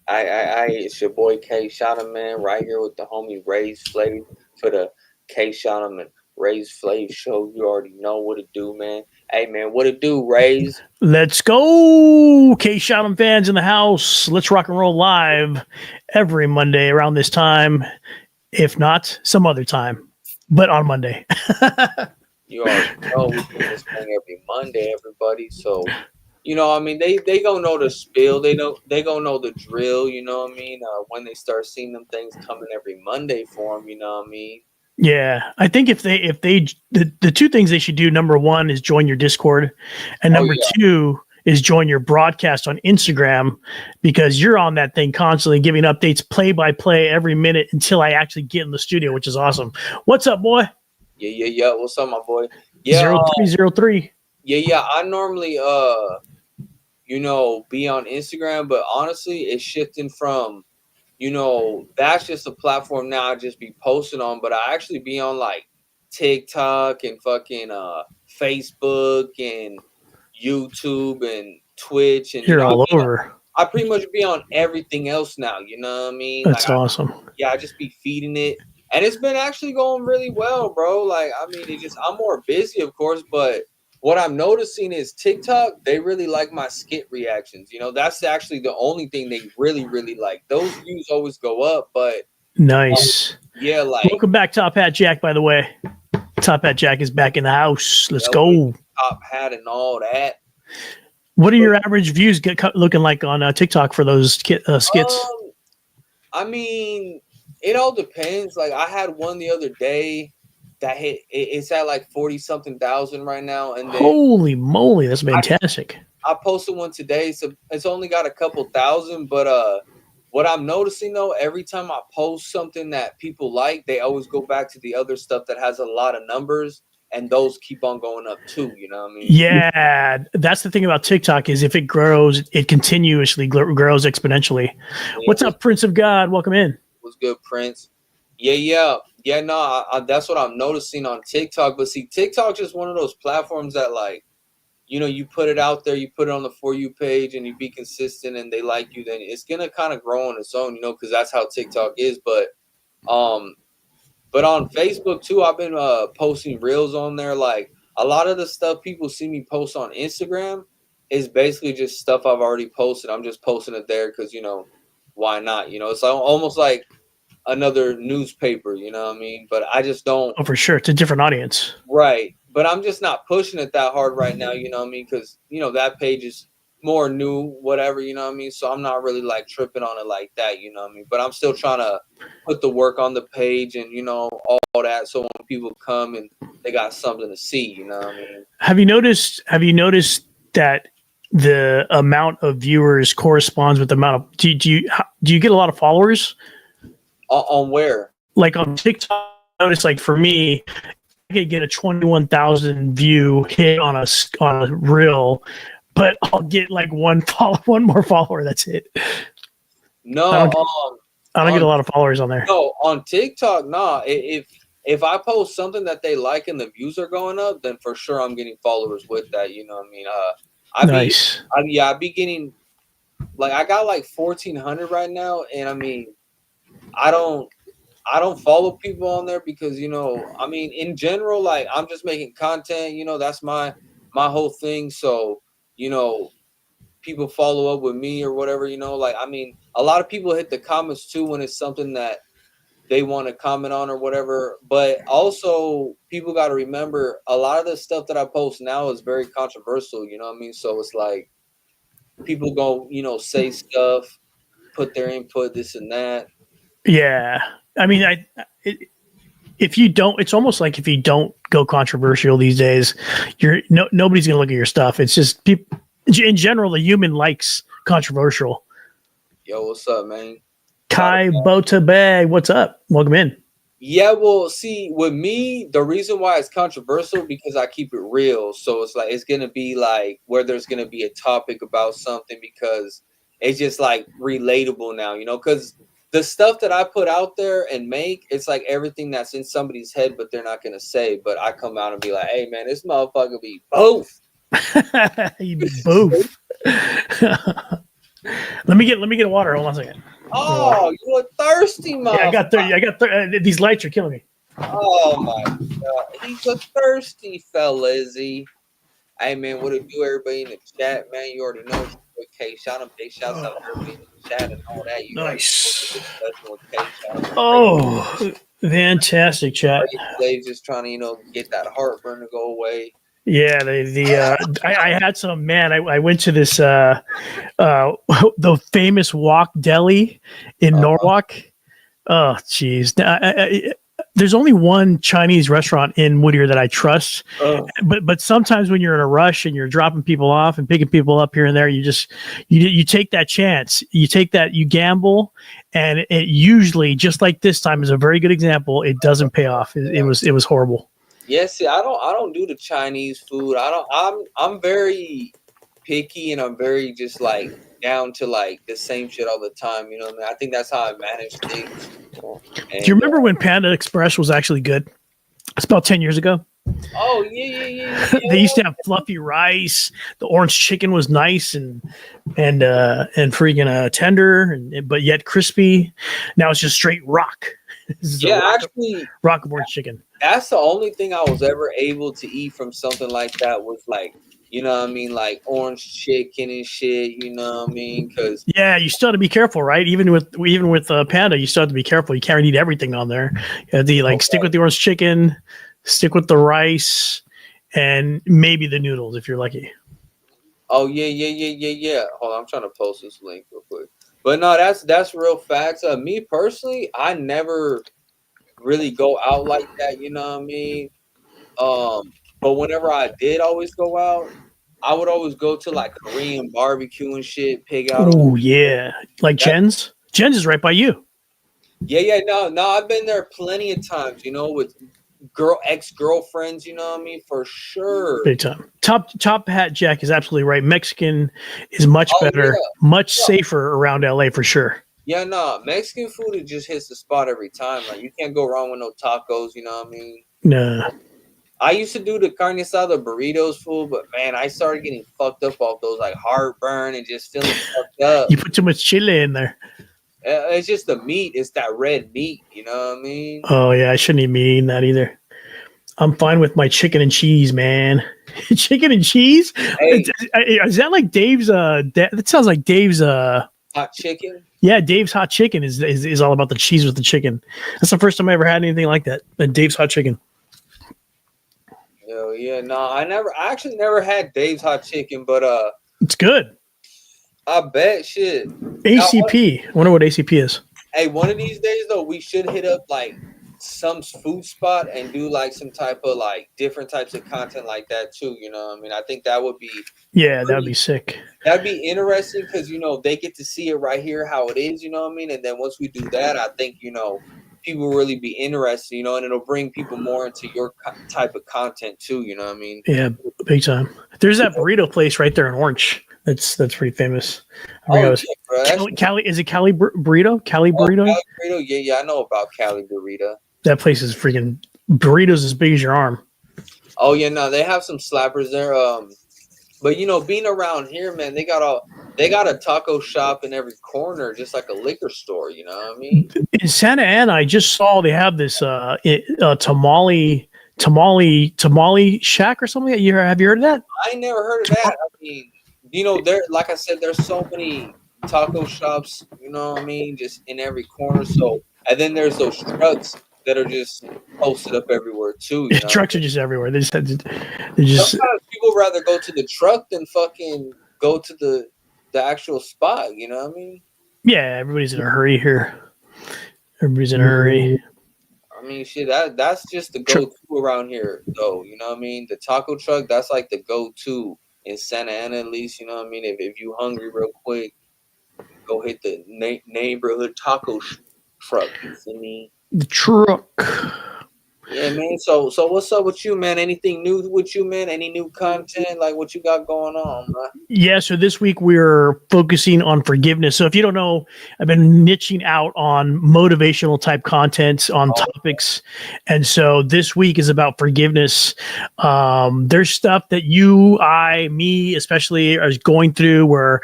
It's your boy Kshotem, man, right here with the homie Ray's Flav for the Kshotem and Ray's Flav show. You already know what to do, man. Hey, man, what to do, Rays? Let's go, Kshotem fans in the house. Let's rock and roll live every Monday around this time, if not some other time, but on Monday. You already know we do this thing every Monday, everybody. So, I mean, they gonna know the spiel. They gonna know the drill. You know what I mean? When they start seeing them things coming every Monday for them, you know what I mean? Yeah, I think if the two things they should do, number one is join your Discord, and Oh number yeah, two is join your broadcast on Instagram, because you're on that thing constantly giving updates play by play every minute until I actually get in the studio, which is awesome. What's up, boy? yeah. What's up, my boy? Yeah, 0303. yeah. I normally be on Instagram, but honestly, it's shifting from, that's just a platform now I just be posting on, but I actually be on like TikTok and fucking Facebook and YouTube and Twitch, and You're all over. I pretty much be on everything else now, you know what I mean? That's awesome. I just be feeding it. And it's been actually going really well, bro. Like, I mean, I'm more busy, of course, but what I'm noticing is TikTok, they really like my skit reactions. That's actually the only thing they really, really like. Those views always go up, but nice. Yeah, like welcome back, Top Hat Jack, by the way. Top Hat Jack is back in the house. Let's go. Top hat and all that. What are your average views looking like on TikTok for those skits? I mean, it all depends. Like, I had one the other day that hit. It's at like 40 something thousand right now, and then holy moly, that's fantastic. I posted one today, so it's only got a couple thousand. But what I'm noticing though, every time I post something that people like, they always go back to the other stuff that has a lot of numbers, and those keep on going up too. You know what I mean? Yeah, that's the thing about TikTok is if it grows, it continuously grows exponentially. Yeah. What's up, Prince of God? Welcome in. What's good, Prince? Yeah. No, that's what I'm noticing on TikTok. But see, TikTok just one of those platforms that, like, you put it out there, you put it on the For You page, and you be consistent, and they like you, then it's gonna kind of grow on its own, because that's how TikTok is. But on Facebook too, I've been posting reels on there. Like, a lot of the stuff people see me post on Instagram is basically just stuff I've already posted. I'm just posting it there because why not? It's almost like another newspaper, you know what I mean? But I just don't. Oh, for sure, it's a different audience, right? But I'm just not pushing it that hard right now, you know what I mean? Because that page is more new, whatever, you know what I mean? So I'm not really like tripping on it like that, you know what I mean? But I'm still trying to put the work on the page and all that, so when people come and they got something to see, you know what I mean? Have you noticed that the amount of viewers corresponds with the amount of do you get a lot of followers on where? Like on TikTok? I notice, like, for me, I could get a 21,000 view hit on a reel, but I'll get like one more follower. That's it. No, I don't get a lot of followers on there. No, on TikTok, nah. If I post something that they like and the views are going up, then for sure I'm getting followers with that. You know what I mean? Nice. I be getting, like, I got like 1,400 right now, and I mean, I don't follow people on there because I mean, in general, like, I'm just making content. That's my whole thing. So people follow up with me or whatever. Like, I mean, a lot of people hit the comments too when it's something that they want to comment on or whatever. But also, people got to remember, a lot of the stuff that I post now is very controversial. You know what I mean? So it's like people go, say stuff, put their input, this and that. Yeah, I mean, if you don't, it's almost like if you don't go controversial these days, nobody's gonna look at your stuff. It's just people in general. The human likes controversial. Yo, what's up, man? Kai Botabe, what's up? Welcome in. Yeah, well, see, with me, the reason why it's controversial because I keep it real. So it's like it's gonna be like where there's gonna be a topic about something because it's just like relatable now, because the stuff that I put out there and make, it's like everything that's in somebody's head, but they're not gonna say. But I come out and be like, hey man, this motherfucker be both. You be both. Let me get water. Hold on a second. Oh, you a thirsty Yeah, I motherfucker. got 30. I got 30. These lights are killing me. Oh my god. He's a thirsty fella, is he? Hey man, what it do, everybody in the chat, man? You already know it's with K Shot. Big shouts out to everybody in the chat and all that. You already know the Nice. discussion with K Shot. Oh, fantastic chat. Slaves just trying to, get that heartburn to go away. Yeah, I had some man. I went to this the famous Wok Deli in Norwalk. Oh, jeez. There's only one Chinese restaurant in Whittier that I trust, but sometimes when you're in a rush and you're dropping people off and picking people up here and there, you take that chance, you gamble, and it usually, just like this time, is a very good example. It doesn't pay off. It was horrible. Yes, see, I don't do the Chinese food. I'm very picky and I'm very just like down to like the same shit all the time. You know what I mean? I think that's how I manage things. And, Do you remember when Panda Express was actually good? It's about 10 years ago. Oh yeah. They used to have fluffy rice. The orange chicken was nice and freaking tender, but yet crispy. Now it's just straight rock. Actually, rock of orange chicken. That's the only thing I was ever able to eat from something like that was like, you know what I mean, like orange chicken and shit. You know what I mean? Because yeah, you still have to be careful, right? Even with Panda, you still have to be careful. You can't eat everything on there. You have to stick with the orange chicken, stick with the rice, and maybe the noodles if you're lucky. Oh yeah. Hold on, I'm trying to post this link real quick. But no, that's real facts. Me personally, I never really go out like that. You know what I mean? But whenever I did always go out, I would always go to like Korean barbecue and shit, pig out. Oh yeah, like Jen's. Jen's is right by you. Yeah. No, I've been there plenty of times. With ex-girlfriends. You know what I mean? For sure. Big time. Top hat Jack is absolutely right. Mexican is much better, much safer around LA for sure. Yeah, no, Mexican food, it just hits the spot every time. Like you can't go wrong with no tacos. You know what I mean? No. I used to do the carne asada burritos, food, but man, I started getting fucked up off those, like heartburn and just feeling fucked up. You put too much chili in there. It's just the meat. It's that red meat. You know what I mean? Oh yeah, I shouldn't even be eating that either. I'm fine with my chicken and cheese, man. Chicken and cheese? Hey. Is that like Dave's? That sounds like Dave's. Hot chicken. Yeah, Dave's hot chicken is all about the cheese with the chicken. That's the first time I ever had anything like that. Dave's hot chicken. Oh yeah, no, I actually never had Dave's hot chicken, but it's good. I bet shit. ACP. I wonder what ACP is. Hey, one of these days though, we should hit up like some food spot and do like some type of like different types of content like that too. You know what I mean? I think that would be that would be sick. That'd be interesting because they get to see it right here how it is. You know what I mean? And then once we do that, I think people will really be interested. And it'll bring people more into your type of content too. You know what I mean? Yeah, big time. There's that burrito place right there in Orange. That's pretty famous. Cali, is it Cali Burrito? Cali Burrito? Cali Burrito? Yeah, I know about Cali Burrito. That place is freaking burritos as big as your arm. Oh yeah, no, they have some slappers there. But being around here, man, they got a taco shop in every corner, just like a liquor store. You know what I mean? In Santa Ana, I just saw they have this tamale shack or something. Have you heard of that? I never heard of that. I mean, there, like I said, there's so many taco shops. You know what I mean? Just in every corner. So, and then there's those trucks that are just posted up everywhere too. Trucks are just everywhere. Sometimes people rather go to the truck than fucking go to the actual spot. You know what I mean? Yeah, everybody's in a hurry here. Everybody's in a hurry. I mean, shit, that's just the go-to around here, though. You know what I mean? The taco truck, that's like the go-to in Santa Ana, at least. You know what I mean? If you hungry real quick, go hit the neighborhood taco truck. You see me? The truck. Yeah, man. So what's up with you, man? Anything new with you, man? Any new content? Like what you got going on, man? Yeah, so this week we're focusing on forgiveness. So if you don't know, I've been niching out on motivational type content on Oh, topics. And so this week is about forgiveness. There's stuff that you, I, me, especially are going through where,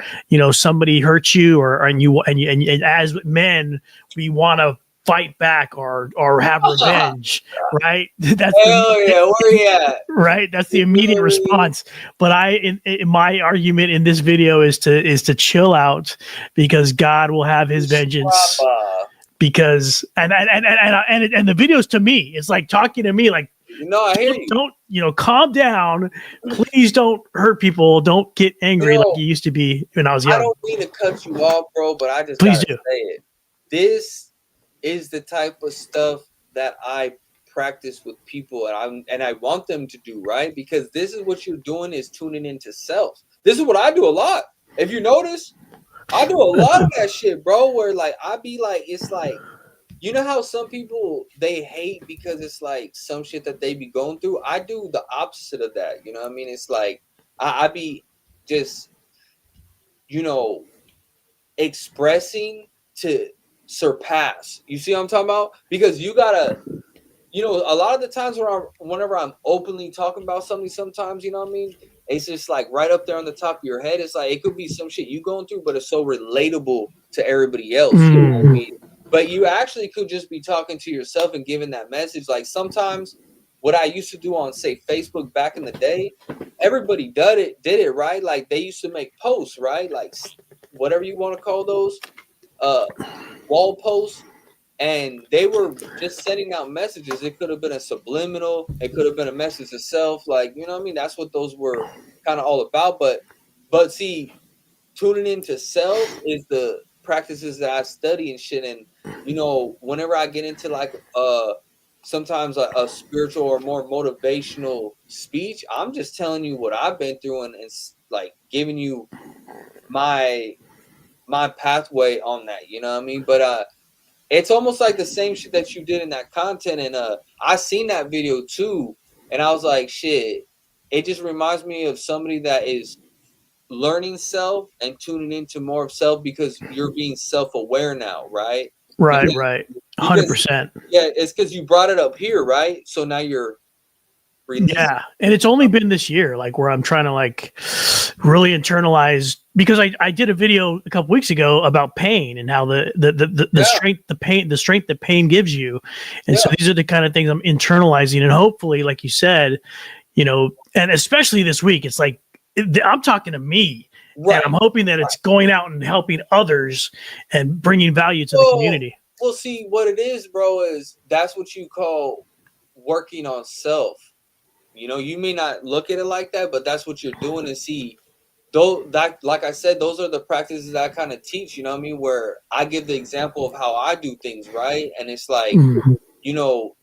somebody hurts you and as men, we want to fight back or have revenge, right? That's hell yeah, where you at? right. That's the You immediate feel me? response. But in my argument in this video is to chill out because God will have His vengeance. Swappa. Because and the videos to me, it's like talking to me, like I hear you. don't calm down, please don't hurt people, don't get You angry like know, you used to be when I was I young. don't mean to cut you off, bro, but I just Please gotta do. say it. This is the type of stuff that I practice with people, and I want them to do, right? Because this is what you're doing is tuning into self. This is what I do a lot. If you notice, I do a lot of that shit, bro. Where like I be like, it's like, you know how some people they hate because it's like some shit that they be going through. I do the opposite of that. You know what I mean? It's like I be just you know expressing to surpass. You see what I'm talking about? Because you gotta, a lot of the times whenever I'm openly talking about something, sometimes you know what I mean. It's just like right up there on the top of your head. It's like it could be some shit you going through, but it's so relatable to everybody else. You know what I Mm, mean? But you actually could just be talking to yourself and giving that message. Like sometimes, what I used to do on say Facebook back in the day, everybody did it right. Like they used to make posts, right? Like whatever you want to call those, uh, wall posts, and they were just sending out messages. It could have been a subliminal, it could have been a message to self, like you know what I mean. That's what those were kind of all about. But see, tuning into self is the practices that I study and shit. And whenever I get into like sometimes a spiritual or more motivational speech, I'm just telling you what I've been through and like giving you my pathway on that. You know what I mean? But it's almost like the same shit that you did in that content. And I seen that video too, and I was like, shit. It just reminds me of somebody that is learning self and tuning into more of self because you're being self-aware now, right? right, Because right, because 100%. yeah, it's because you brought it up here, right? So now you're releasing. Yeah, and it's only been this year, like where I'm trying to like really internalize because I did a video a couple weeks ago about pain and how the Yeah, strength that pain gives you, and so yeah, these are the kind of things I'm internalizing, and hopefully, like you said, and especially this week, it's like I'm talking to me, and I'm right. hoping that it's going out and helping others and bringing value to the Well, community. well, see what it is, bro. Is that's what you call working on self. You may not look at it like that, but that's what you're doing. And see, though that, like I said, those are the practices that I kind of teach. You know what I mean? Where I give the example of how I do things, right? And it's like, Mhm.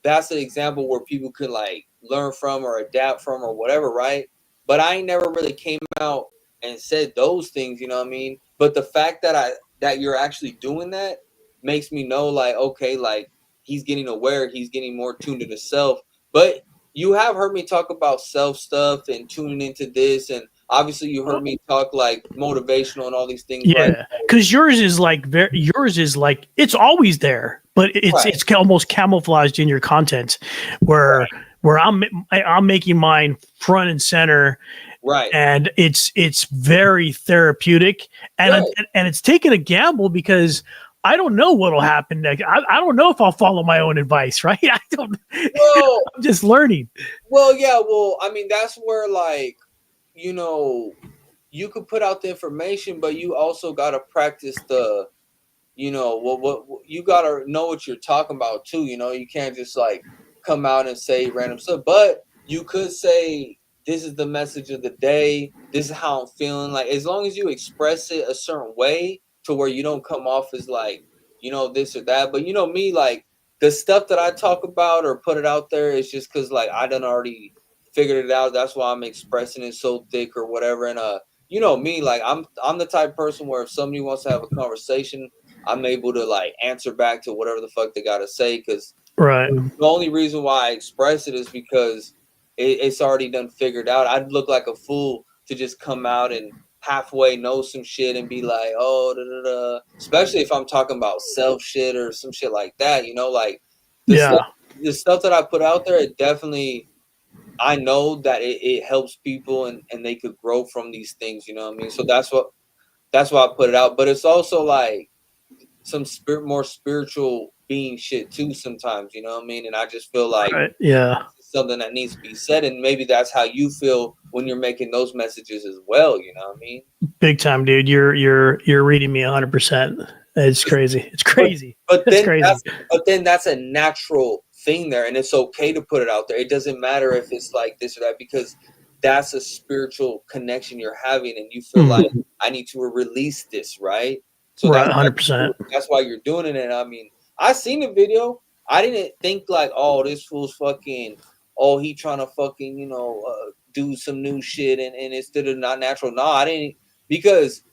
that's an example where people could like learn from or adapt from or whatever, right? But I ain't never really came out and said those things. You know what I mean? But the fact that you're actually doing that makes me know, like, okay, like he's getting aware, he's getting more tuned to the self. But you have heard me talk about self stuff and tuning into this, and obviously you heard me talk like motivational and all these things, right? Yeah, because yours is like it's always there, but Right, it's almost camouflaged in your content, where right, I'm making mine front and center, right, and it's very therapeutic, right. and it's taking a gamble because I don't know what'll happen next. I don't know if I'll follow my own advice, right? I don't. Well, I'm just learning. yeah. Well, I mean, that's where like you know you could put out the information, but you also got to practice the what you got to know what you're talking about too. You can't just like come out and say random stuff, but you could say this is the message of the day, this is how I'm feeling, like as long as you express it a certain way to where you don't come off as like this or that. But me, like the stuff that I talk about or put it out there is just because like I done already figured it out. That's why I'm expressing it so thick or whatever. And me, like I'm the type of person where if somebody wants to have a conversation, I'm able to like answer back to whatever the fuck they gotta say because Right. The only reason why I express it is because it's already done figured out. I'd look like a fool to just come out and halfway know some shit and be like, oh, da, da, da. Especially if I'm talking about self shit or some shit like that, you know, like Yeah. the stuff that I put out there, it definitely, I know that it helps people and they could grow from these things, you know what I mean? So that's why I put it out. But it's also like some more spiritual being shit too sometimes, you know what I mean? And I just feel like Right. Yeah. something that needs to be said, and maybe that's how you feel when you're making those messages as well, you know what I mean? Big time, dude. You're reading me 100%. It's crazy. It's crazy. But It's crazy. then that's a natural thing there, and it's okay to put it out there. It doesn't matter if it's like this or that, because that's a spiritual connection you're having, and you feel like I need to release this, right? So Right, 100%. that's why you're doing it. And I mean, I seen the video. I didn't think like, oh, this fool's fucking, oh, he trying to fucking, you know, do some new shit and instead of not natural. No, I didn't, because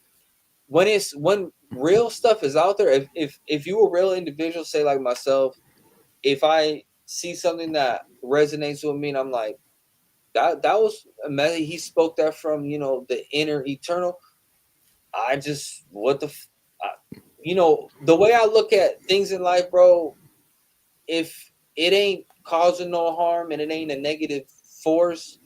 when real stuff is out there, if you a real individual, say like myself, if I see something that resonates with me and I'm like, that was amazing, he spoke that from, you know, the inner eternal, I just, you know, the way I look at things in life, bro, if it ain't causing no harm and it ain't a negative force,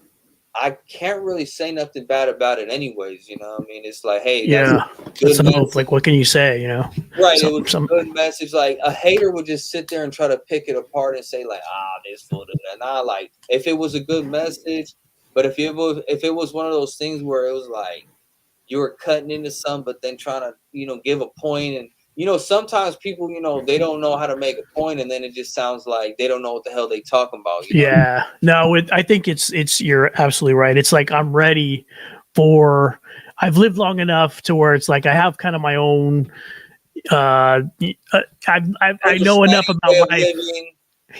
I can't really say nothing bad about it anyways, you know what I mean? It's like, hey, that's Yeah. That's the hope. Like, what can you say, you know? right. It was a good message. Like, a hater would just sit there and try to pick it apart and say, like, this fool did that. Nah, like, if it was a good message, but if it was one of those things where it was like you were cutting into some, but then trying to, you know, give a point, and you know, sometimes people, you know, they don't know how to make a point, and then it just sounds like they don't know what the hell they talking about. You know? Yeah. No, I think it's you're absolutely right. It's like I'm ready for. I've lived long enough to where it's like I have kind of my own. I know enough about life. Living.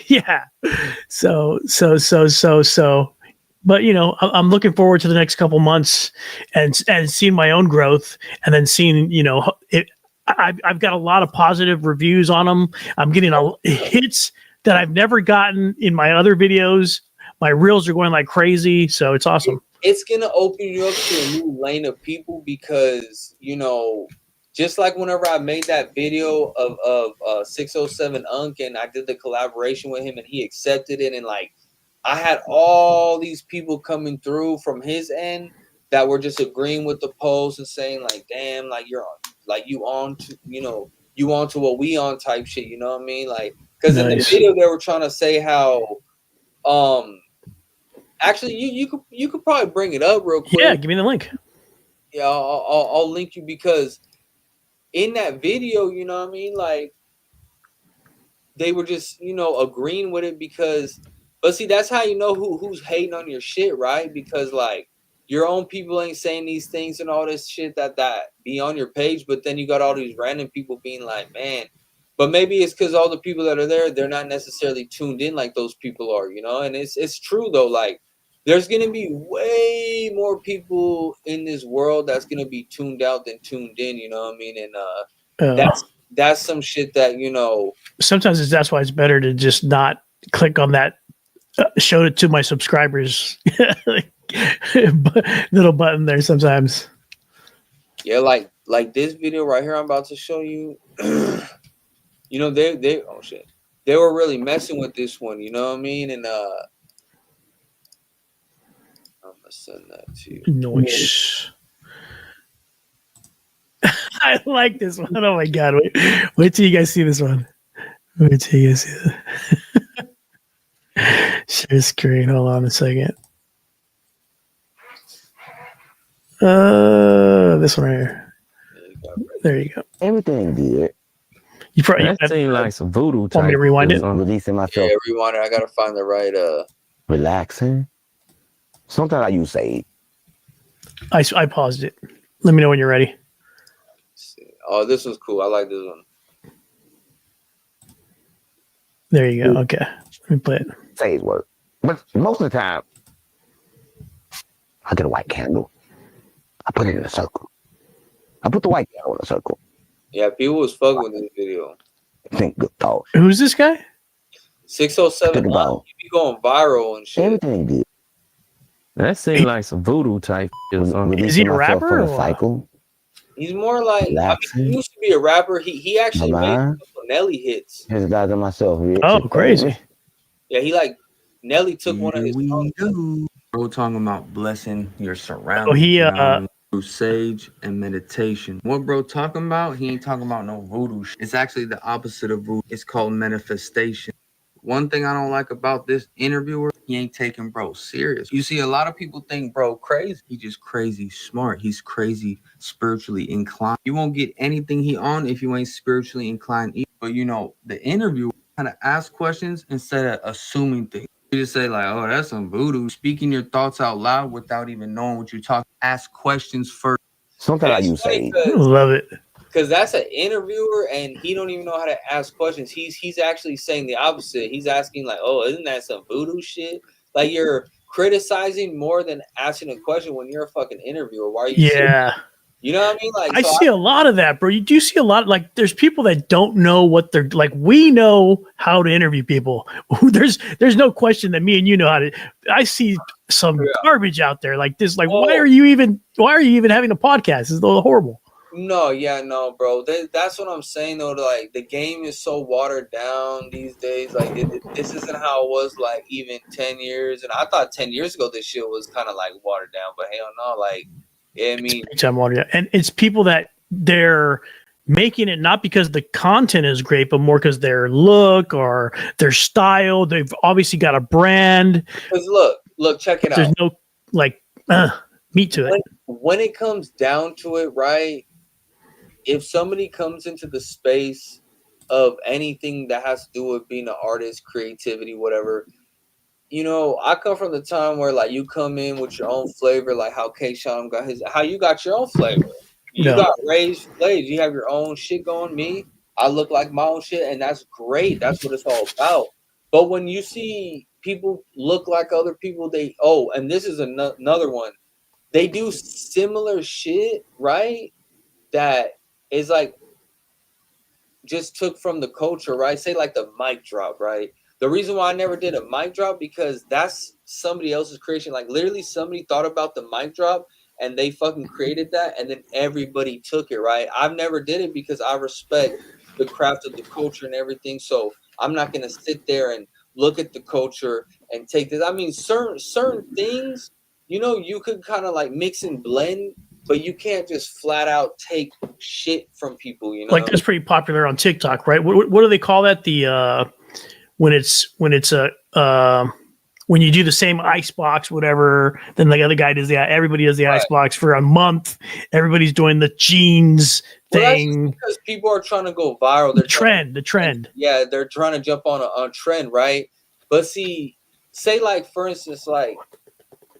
Yeah. So. But you know, I'm looking forward to the next couple months and seeing my own growth, and then seeing, you know, I've got a lot of positive reviews on them. I'm getting hits that I've never gotten in my other videos. My reels are going like crazy, so it's awesome. It's gonna open you up to a new lane of people, because, you know, just like whenever I made that video of 607 Unk and I did the collaboration with him and he accepted it, and like I had all these people coming through from his end that were just agreeing with the post and saying like, damn, like you're on, like you on to, you know, you on to what we on type shit, you know what I mean? Like, because in the video they were trying to say how actually you could probably bring it up real quick. Yeah, give me the link. Yeah, I'll link you, because in that video, you know what I mean, like they were just, you know, agreeing with it, because, but see, that's how you know who's hating on your shit, right? Because like your own people ain't saying these things and all this shit that be on your page, but then you got all these random people being like, man, but maybe it's because all the people that are there, they're not necessarily tuned in like those people are, you know. And it's true though, like there's gonna be way more people in this world that's gonna be tuned out than tuned in, you know what I mean? And that's some shit that, you know, sometimes that's why it's better to just not click on that showed it to my subscribers little button there sometimes. Yeah, like this video right here I'm about to show you. You know, they oh shit, they were really messing with this one, you know what I mean? And I'm gonna send that to you. Nice. I like this one. Oh my god! Wait till you guys see this one. Wait till you guys see it. Share screen. Hold on a second. This one right here. There you go. Everything good. You probably that seemed like some voodoo type. Want me to rewind it? Releasing myself. Yeah, rewind it. I gotta find the right relaxing. Sometimes I use Sage. I paused it. Let me know when you're ready. Oh, this one's cool. I like this one. There you go. Okay. Let me play it. Sage work. But most of the time, I get a white candle. I put it in a circle. I put the white candle in a circle. Yeah, people was fucking with this video. Think good thoughts. Who's this guy? 607 Think about you be going viral and shit. everything good. That seemed like some voodoo type shit or something. Is he Releasing a myself rapper from or the what? cycle. He's more like, I mean, Relaxing. he used to be a rapper. He actually My made a mind. couple Nelly hits. His guys and myself. Oh, crazy. Yeah, he like Nelly took one of Here his we songs. go. Bro, talking about blessing your Oh, surroundings. he You know what I mean? Through sage and meditation. What bro talking about? He ain't talking about no voodoo shit. It's actually the opposite of voodoo. It's called manifestation. One thing I don't like about this interviewer, he ain't taking bro serious. You see, a lot of people think bro crazy. He just crazy smart. He's crazy spiritually inclined. You won't get anything he on if you ain't spiritually inclined either. But you know, the interviewer kind of ask questions instead of assuming things. You just say like, oh, that's some voodoo. Speaking your thoughts out loud without even knowing what you're talking. Ask questions first. Sometimes I use Funny sage. Love it. because that's an interviewer and he don't even know how to ask questions. He's actually saying the opposite. He's asking like, oh, isn't that some voodoo shit? Like you're criticizing more than asking a question when you're a fucking interviewer. Why are you saying, Yeah. you know what I mean? Like I so see a lot of that, bro. You do see a lot. Like, there's people that don't know what they're like. We know how to interview people. There's no question that me and you know how to. I see some Yeah. garbage out there like this. Like, Oh. why are you even having a podcast? This is horrible. No, yeah, no, bro. That's what I'm saying though. Like the game is so watered down these days. Like this isn't how it was like even 10 years. And I thought 10 years ago this shit was kind of like watered down, but hell no. Like, yeah, I mean, Big time water, yeah. And it's people that they're making it not because the content is great, but more because their look or their style. They've obviously got a brand. because look, check it There's out. no like meat to it. When it comes down to it, right? If somebody comes into the space of anything that has to do with being an artist, creativity, whatever, you know, I come from the time where like you come in with your own flavor, like how Kshotem got his, how you got your own flavor. You No. got raised flavors. You have your own shit going. Me, I look like my own shit, and that's great. That's what it's all about. But when you see people look like other people, and this is another one. They do similar shit, right? That is like just took from the culture, right? Say like the mic drop, right? The reason why I never did a mic drop because that's somebody else's creation. Like literally somebody thought about the mic drop and they fucking created that and then everybody took it, right? I've never did it because I respect the craft of the culture and everything. So I'm not gonna sit there and look at the culture and take this. I mean, certain things, you know, you could kind of like mix and blend, but you can't just flat out take shit from people, you know. Like that's pretty popular on TikTok, right? What do they call that? The when it's a when you do the same icebox, whatever, then the other guy does everybody does the Right. icebox for a month. Everybody's doing the jeans Well, that's thing. just because people are trying to go viral. They're The trend. Yeah, they're trying to jump on a trend, right? But see, say like for instance, like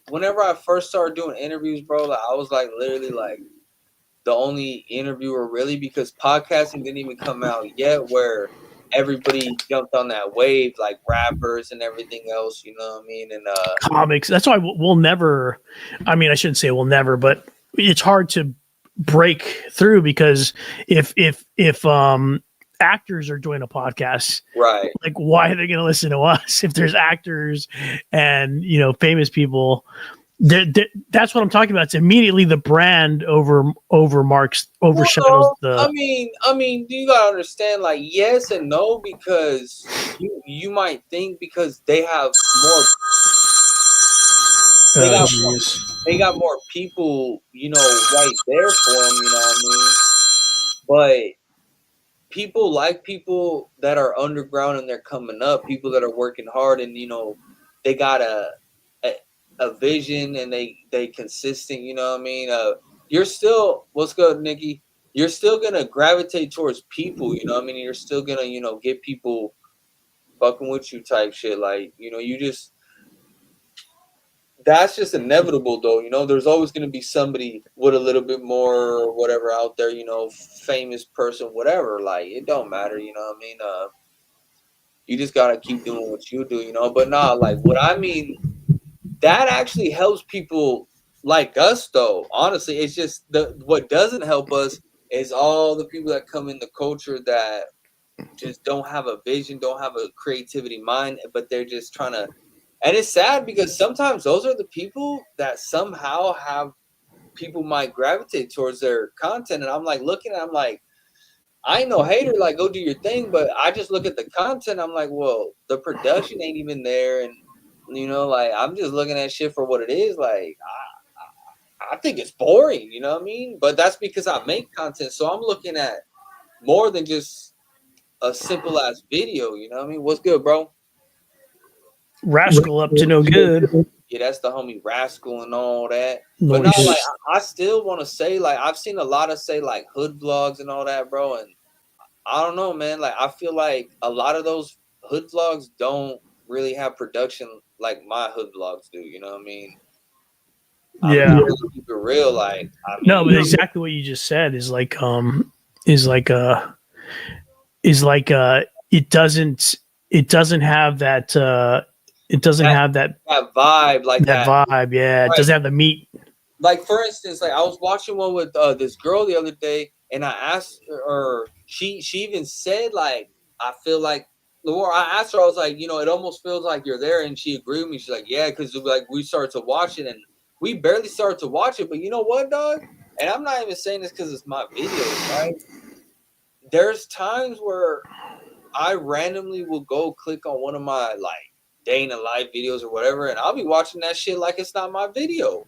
whenever I first started doing interviews, bro, like I was like literally like the only interviewer really because podcasting didn't even come out yet where everybody jumped on that wave, like rappers and everything else, you know what I mean? And Comics. That's why we'll never. I mean, I shouldn't say we'll never, but it's hard to break through because if actors are doing a podcast, right. like why are they going to listen to us if there's actors and famous people? That's what I'm talking about. It's immediately the brand overshadows the. I mean, you gotta understand, like, yes and no, because you might think because they have more, they got more people, right there for them, you know what I mean? But people like people that are underground and they're coming up, people that are working hard and they got a vision and they consistent, you know what I mean? You're still, what's good, Nikki? You're still gonna gravitate towards people, you know what I mean? You're still gonna, get people fucking with you type shit. Like, that's just inevitable though, there's always gonna be somebody with a little bit more or whatever out there, famous person, whatever. Like, it don't matter, you know what I mean? You just gotta keep doing what you do, but nah, like what I mean, that actually helps people like us though. Honestly, it's just what doesn't help us is all the people that come in the culture that just don't have a vision, don't have a creativity mind, but they're just trying to. And it's sad because sometimes those are the people that somehow have people might gravitate towards their content. And I'm like looking at, I'm like, I ain't no hater, like go do your thing, but I just look at the content. I'm like, well, the production ain't even there, and like I'm just looking at shit for what it is. Like I think it's boring, you know what I mean? But that's because I make content, so I'm looking at more than just a simple ass video. You know what I mean? What's good, bro? Rascal up to no good. Yeah, that's the homie Rascal and all that. But no, Nice. like I still want to say, like I've seen a lot of say like hood vlogs and all that, bro, and I don't know, man. Like, I feel like a lot of those hood vlogs don't really have production like my hood vlogs do. You know what I mean? Yeah. Really keep it real. Like, I mean, No, but exactly what you just said is like it doesn't have that that vibe, like that vibe. Yeah, it right. doesn't have the meat. Like for instance, like I was watching one with this girl the other day, and I asked her, or she even said like, I feel like. Or I asked her, I was like, it almost feels like you're there, and she agreed with me. She's like, yeah, because like we started to watch it, and we barely started to watch it, but you know what, dog? And I'm not even saying this because it's my videos, right? There's times where I randomly will go click on one of my like day in the life videos or whatever, and I'll be watching that shit like it's not my video.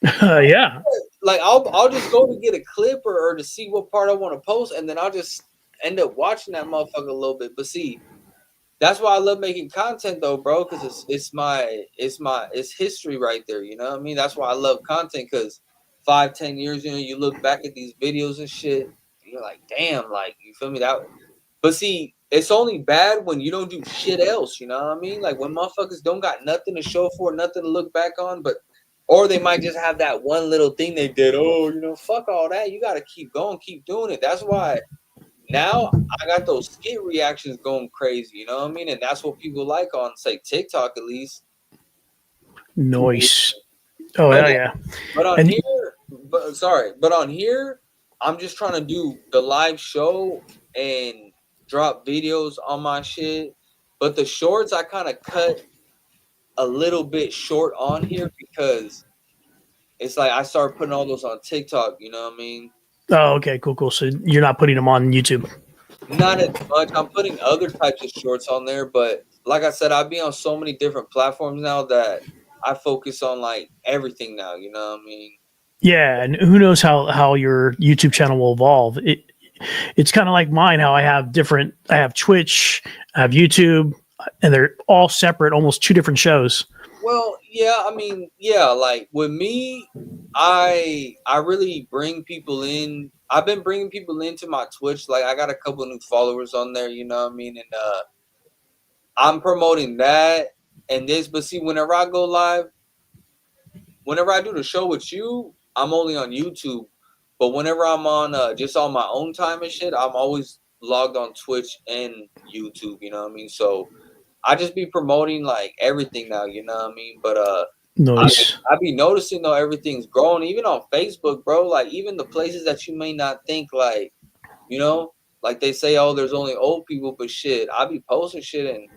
Yeah. Like I'll just go to get a clip or to see what part I want to post, and then I'll just end up watching that motherfucker a little bit. But see, that's why I love making content though, bro, because it's history right there. You know what I mean? That's why I love content, because 5-10 years, you look back at these videos and shit, and you're like, damn, like you feel me? But see, it's only bad when you don't do shit else. You know what I mean? Like when motherfuckers don't got nothing to show for, nothing to look back on, or they might just have that one little thing they did. Oh, fuck all that. You got to keep going, keep doing it. That's why now I got those skit reactions going crazy. You know what I mean? And that's what people like on, say, TikTok at least. Nice. Oh, hell yeah. But on here, I'm just trying to do the live show and drop videos on my shit. But the shorts, I kind of cut a little bit short on here because it's like I started putting all those on TikTok, you know what I mean? Oh, okay, cool. So you're not putting them on YouTube? Not as much. I'm putting other types of shorts on there, but like I said, I'll be on so many different platforms now that I focus on like everything now, you know what I mean? Yeah, and who knows how your YouTube channel will evolve. It's kind of like mine, how I have Twitch, I have YouTube, and they're all separate, almost two different shows. Well, yeah, I mean, yeah, like with me, I really bring people in. I've been bringing people into my Twitch. Like I got a couple new followers on there, you know what I mean? And I'm promoting that and this, but see, whenever I go live, whenever I do the show with you, I'm only on YouTube. But whenever I'm on just on my own time and shit, I'm always logged on Twitch and YouTube, you know what I mean? So I just be promoting like everything now, you know what I mean? But Nice. I be noticing though everything's growing, even on Facebook, bro. Like even the places that you may not think, like, like they say, oh, there's only old people, but shit, I be posting shit and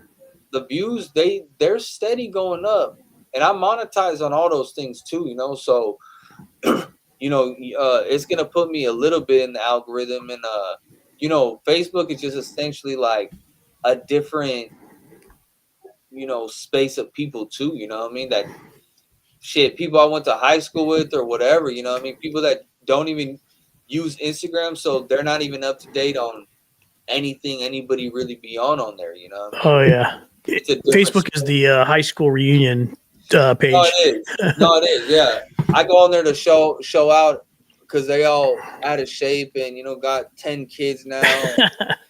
the views they're steady going up, and I monetize on all those things too, so it's gonna put me a little bit in the algorithm, and Facebook is just essentially like a different space of people too, you know what I mean, that shit people I went to high school with or whatever, you know what I mean, people that don't even use Instagram, so they're not even up to date on anything anybody really be on there, you know what I mean? Oh yeah. Facebook is the high school reunion page. No, it is. Yeah, I go on there to show out because they all out of shape and got 10 kids now.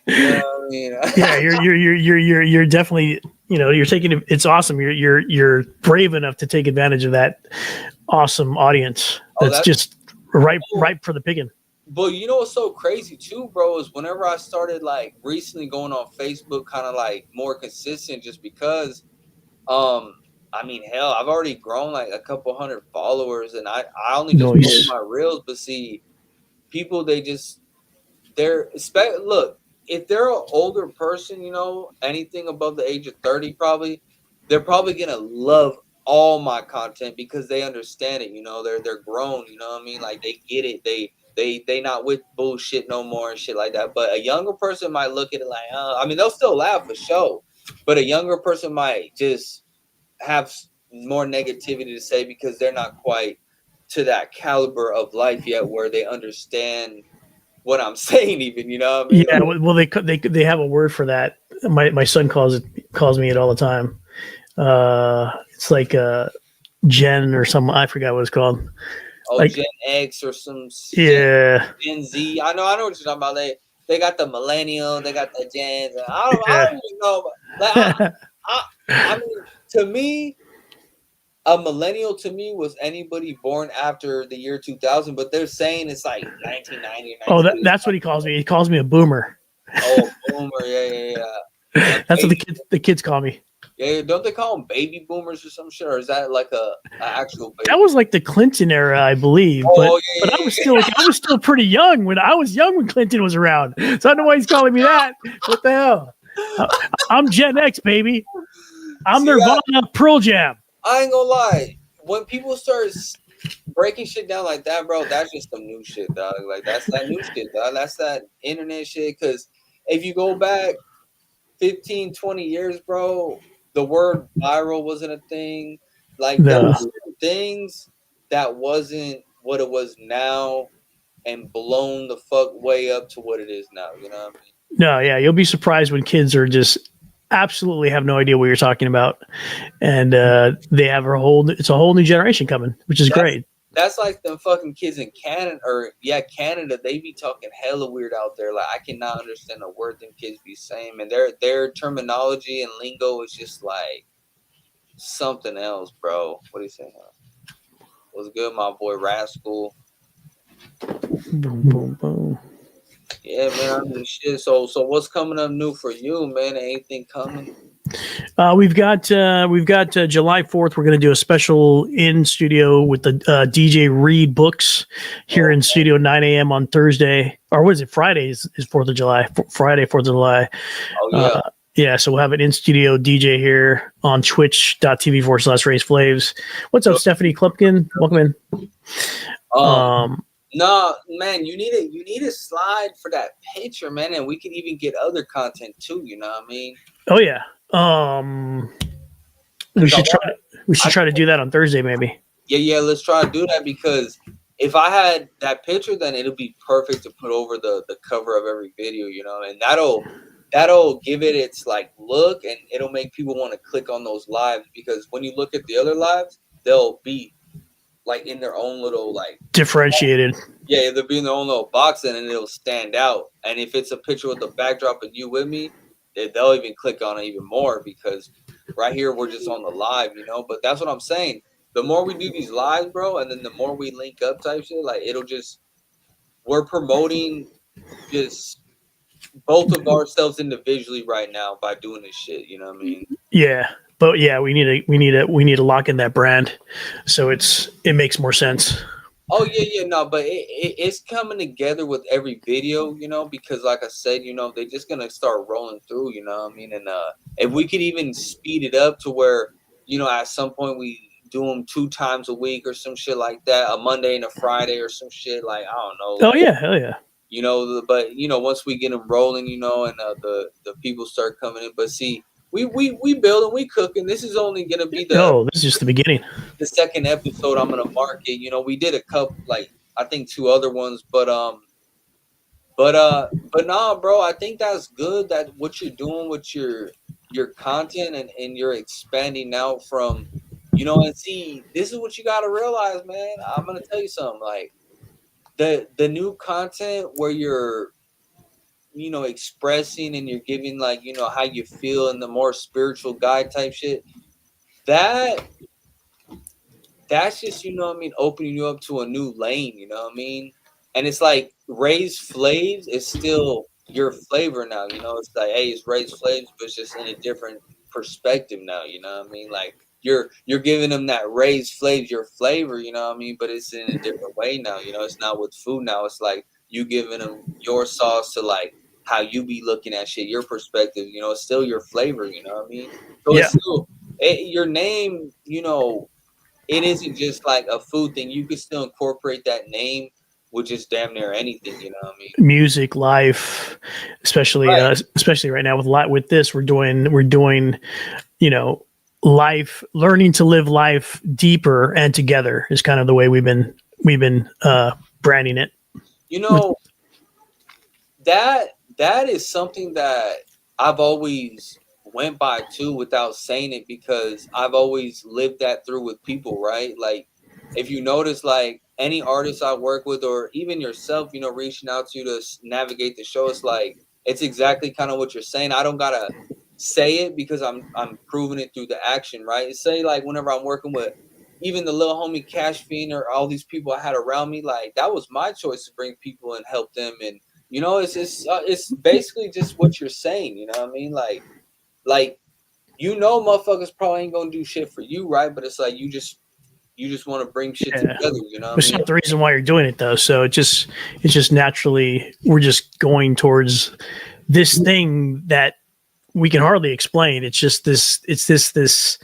You know what I mean? Yeah, you're definitely you're taking it's awesome. You're brave enough to take advantage of that awesome audience. That's just ripe for the picking. But you know what's so crazy too, bro, is whenever I started like recently going on Facebook kind of like more consistent just because I mean, hell, I've already grown like a couple hundred followers and I only just post my reels, but see, people look, if they're an older person, you know, anything above the age of 30, probably they're probably gonna love all my content because they understand it. You know, they're grown. You know what I mean? Like they get it. They not with bullshit no more and shit like that. But a younger person might look at it like, I mean, they'll still laugh for sure, but a younger person might just have more negativity to say because they're not quite to that caliber of life yet where they understand what I'm saying. Even, you know what I mean? Yeah, well, they have a word for that. My son calls me it all the time. It's like Gen or some, I forgot what it's called. Oh, Like, Gen X or some yeah, Gen Z. I know what you're talking about. They got the millennial, they got the Gens. I yeah. don't even know. Like I mean, to me, a millennial to me was anybody born after the year 2000. But they're saying it's like 1990 or Oh, 1980. that's what he calls me. He calls me a boomer. Oh, boomer, yeah. That's what Baby, the kids call me. yeah, don't they call them baby boomers or some shit? Or is that like a actual baby? That was like the Clinton era, I believe. Oh, But I was still pretty young when Clinton was around. So I don't know why he's calling me that. What the hell? I'm Gen X, baby. I'm See, Nirvana, Pearl Jam. I ain't gonna lie. When people start breaking shit down like that, bro, that's just some new shit, dog. Like that's that new shit, dog. That's that internet shit. Because if you go back 15, 20 years, bro, the word viral wasn't a thing. Like there No, was certain things that wasn't what it was now and blown the fuck way up to what it is now. You know what I mean? no, yeah. You'll be surprised when kids are just absolutely have no idea what you're talking about, and they have it's a whole new generation coming, which is great. That's like them fucking kids in Canada, or Canada. They be talking hella weird out there. Like I cannot understand a word them kids be saying, and their terminology and lingo is just like something else, bro. What do you say? What's good, my boy Rascal? Boom, boom, boom. Yeah, man. I mean, shit. So what's coming up new for you, man? Anything coming? We've got July 4th. We're going to do a special in studio with the DJ Reed Books here in studio 9 a.m. on Thursday, or what is it? Friday is 4th of July. Friday 4th of July. Oh yeah. Yeah, so we'll have an in studio DJ here on twitch.tv/Race Flaves. What's up, Stephanie Klupkin? Welcome in. No, man, you need a slide for that picture, man, and we can even get other content too. You know what I mean? Oh yeah. We should try to do that on Thursday, maybe. Yeah. Let's try to do that because if I had that picture, then it'll be perfect to put over the cover of every video, you know, and that'll give it its like look, and it'll make people want to click on those lives because when you look at the other lives, they'll be like in their own little like differentiated. Yeah, they'll be in their own little box, and it'll stand out. And if it's a picture with the backdrop of you with me, they'll even click on it even more because right here we're just on the live, you know. But that's what I'm saying. The more we do these lives, bro, and then the more we link up type shit, like we're promoting just both of ourselves individually right now by doing this shit. You know what I mean? Yeah, but yeah, we need to lock in that brand, so it makes more sense. Oh yeah, no, but it's coming together with every video, you know, because like I said, you know, they're just gonna start rolling through, you know what I mean? And if we could even speed it up to where, you know, at some point we do them 2 times a week or some shit like that, a Monday and a Friday or some shit, like I don't know. Oh like, yeah, hell yeah. You know, but you know, once we get them rolling, you know, and the people start coming in, but see, we building, we cooking. This is only gonna be this is just the beginning. The second episode I'm gonna market. You know, we did a couple, like I think 2 other ones, but nah, bro. I think that's good that what you're doing with your content and you're expanding out from, you know, and see, this is what you gotta realize, man. I'm gonna tell you something, like the new content where you're, you know, expressing and you're giving like, you know, how you feel and the more spiritual guide type shit, that's just, you know what I mean, opening you up to a new lane, you know what I mean? And it's like Raised Flaves is still your flavor now, you know? It's like, hey, it's Raised Flaves, but it's just in a different perspective now, you know what I mean? Like you're giving them that Raised Flaves, your flavor, you know what I mean? But it's in a different way now, you know? It's not with food now. It's like you giving them your sauce to like how you be looking at shit, your perspective. You know, it's still your flavor. You know what I mean? So Yeah. it's still your name. You know, it isn't just like a food thing. You could still incorporate that name with just damn near anything. You know what I mean? Music, life, especially Right. especially right now with this, we're doing, you know, life, learning to live life deeper and together is kind of the way we've been branding it. You know, that is something that I've always went by too without saying it, because I've always lived that through with people, right? Like if you notice, like any artist I work with, or even yourself, you know, reaching out to you to navigate the show, it's like it's exactly kind of what you're saying. I don't gotta say it because I'm proving it through the action, right? Say like whenever I'm working with even the little homie Cash Fiend or all these people I had around me, like that was my choice to bring people and help them. And you know, it's basically just what you're saying. You know what I mean? Like you know, motherfuckers probably ain't gonna do shit for you, right? But it's like you just want to bring shit Yeah. together. You know what I It's mean? not the reason why you're doing it though. So it's just naturally we're just going towards this thing that we can hardly explain. It's just this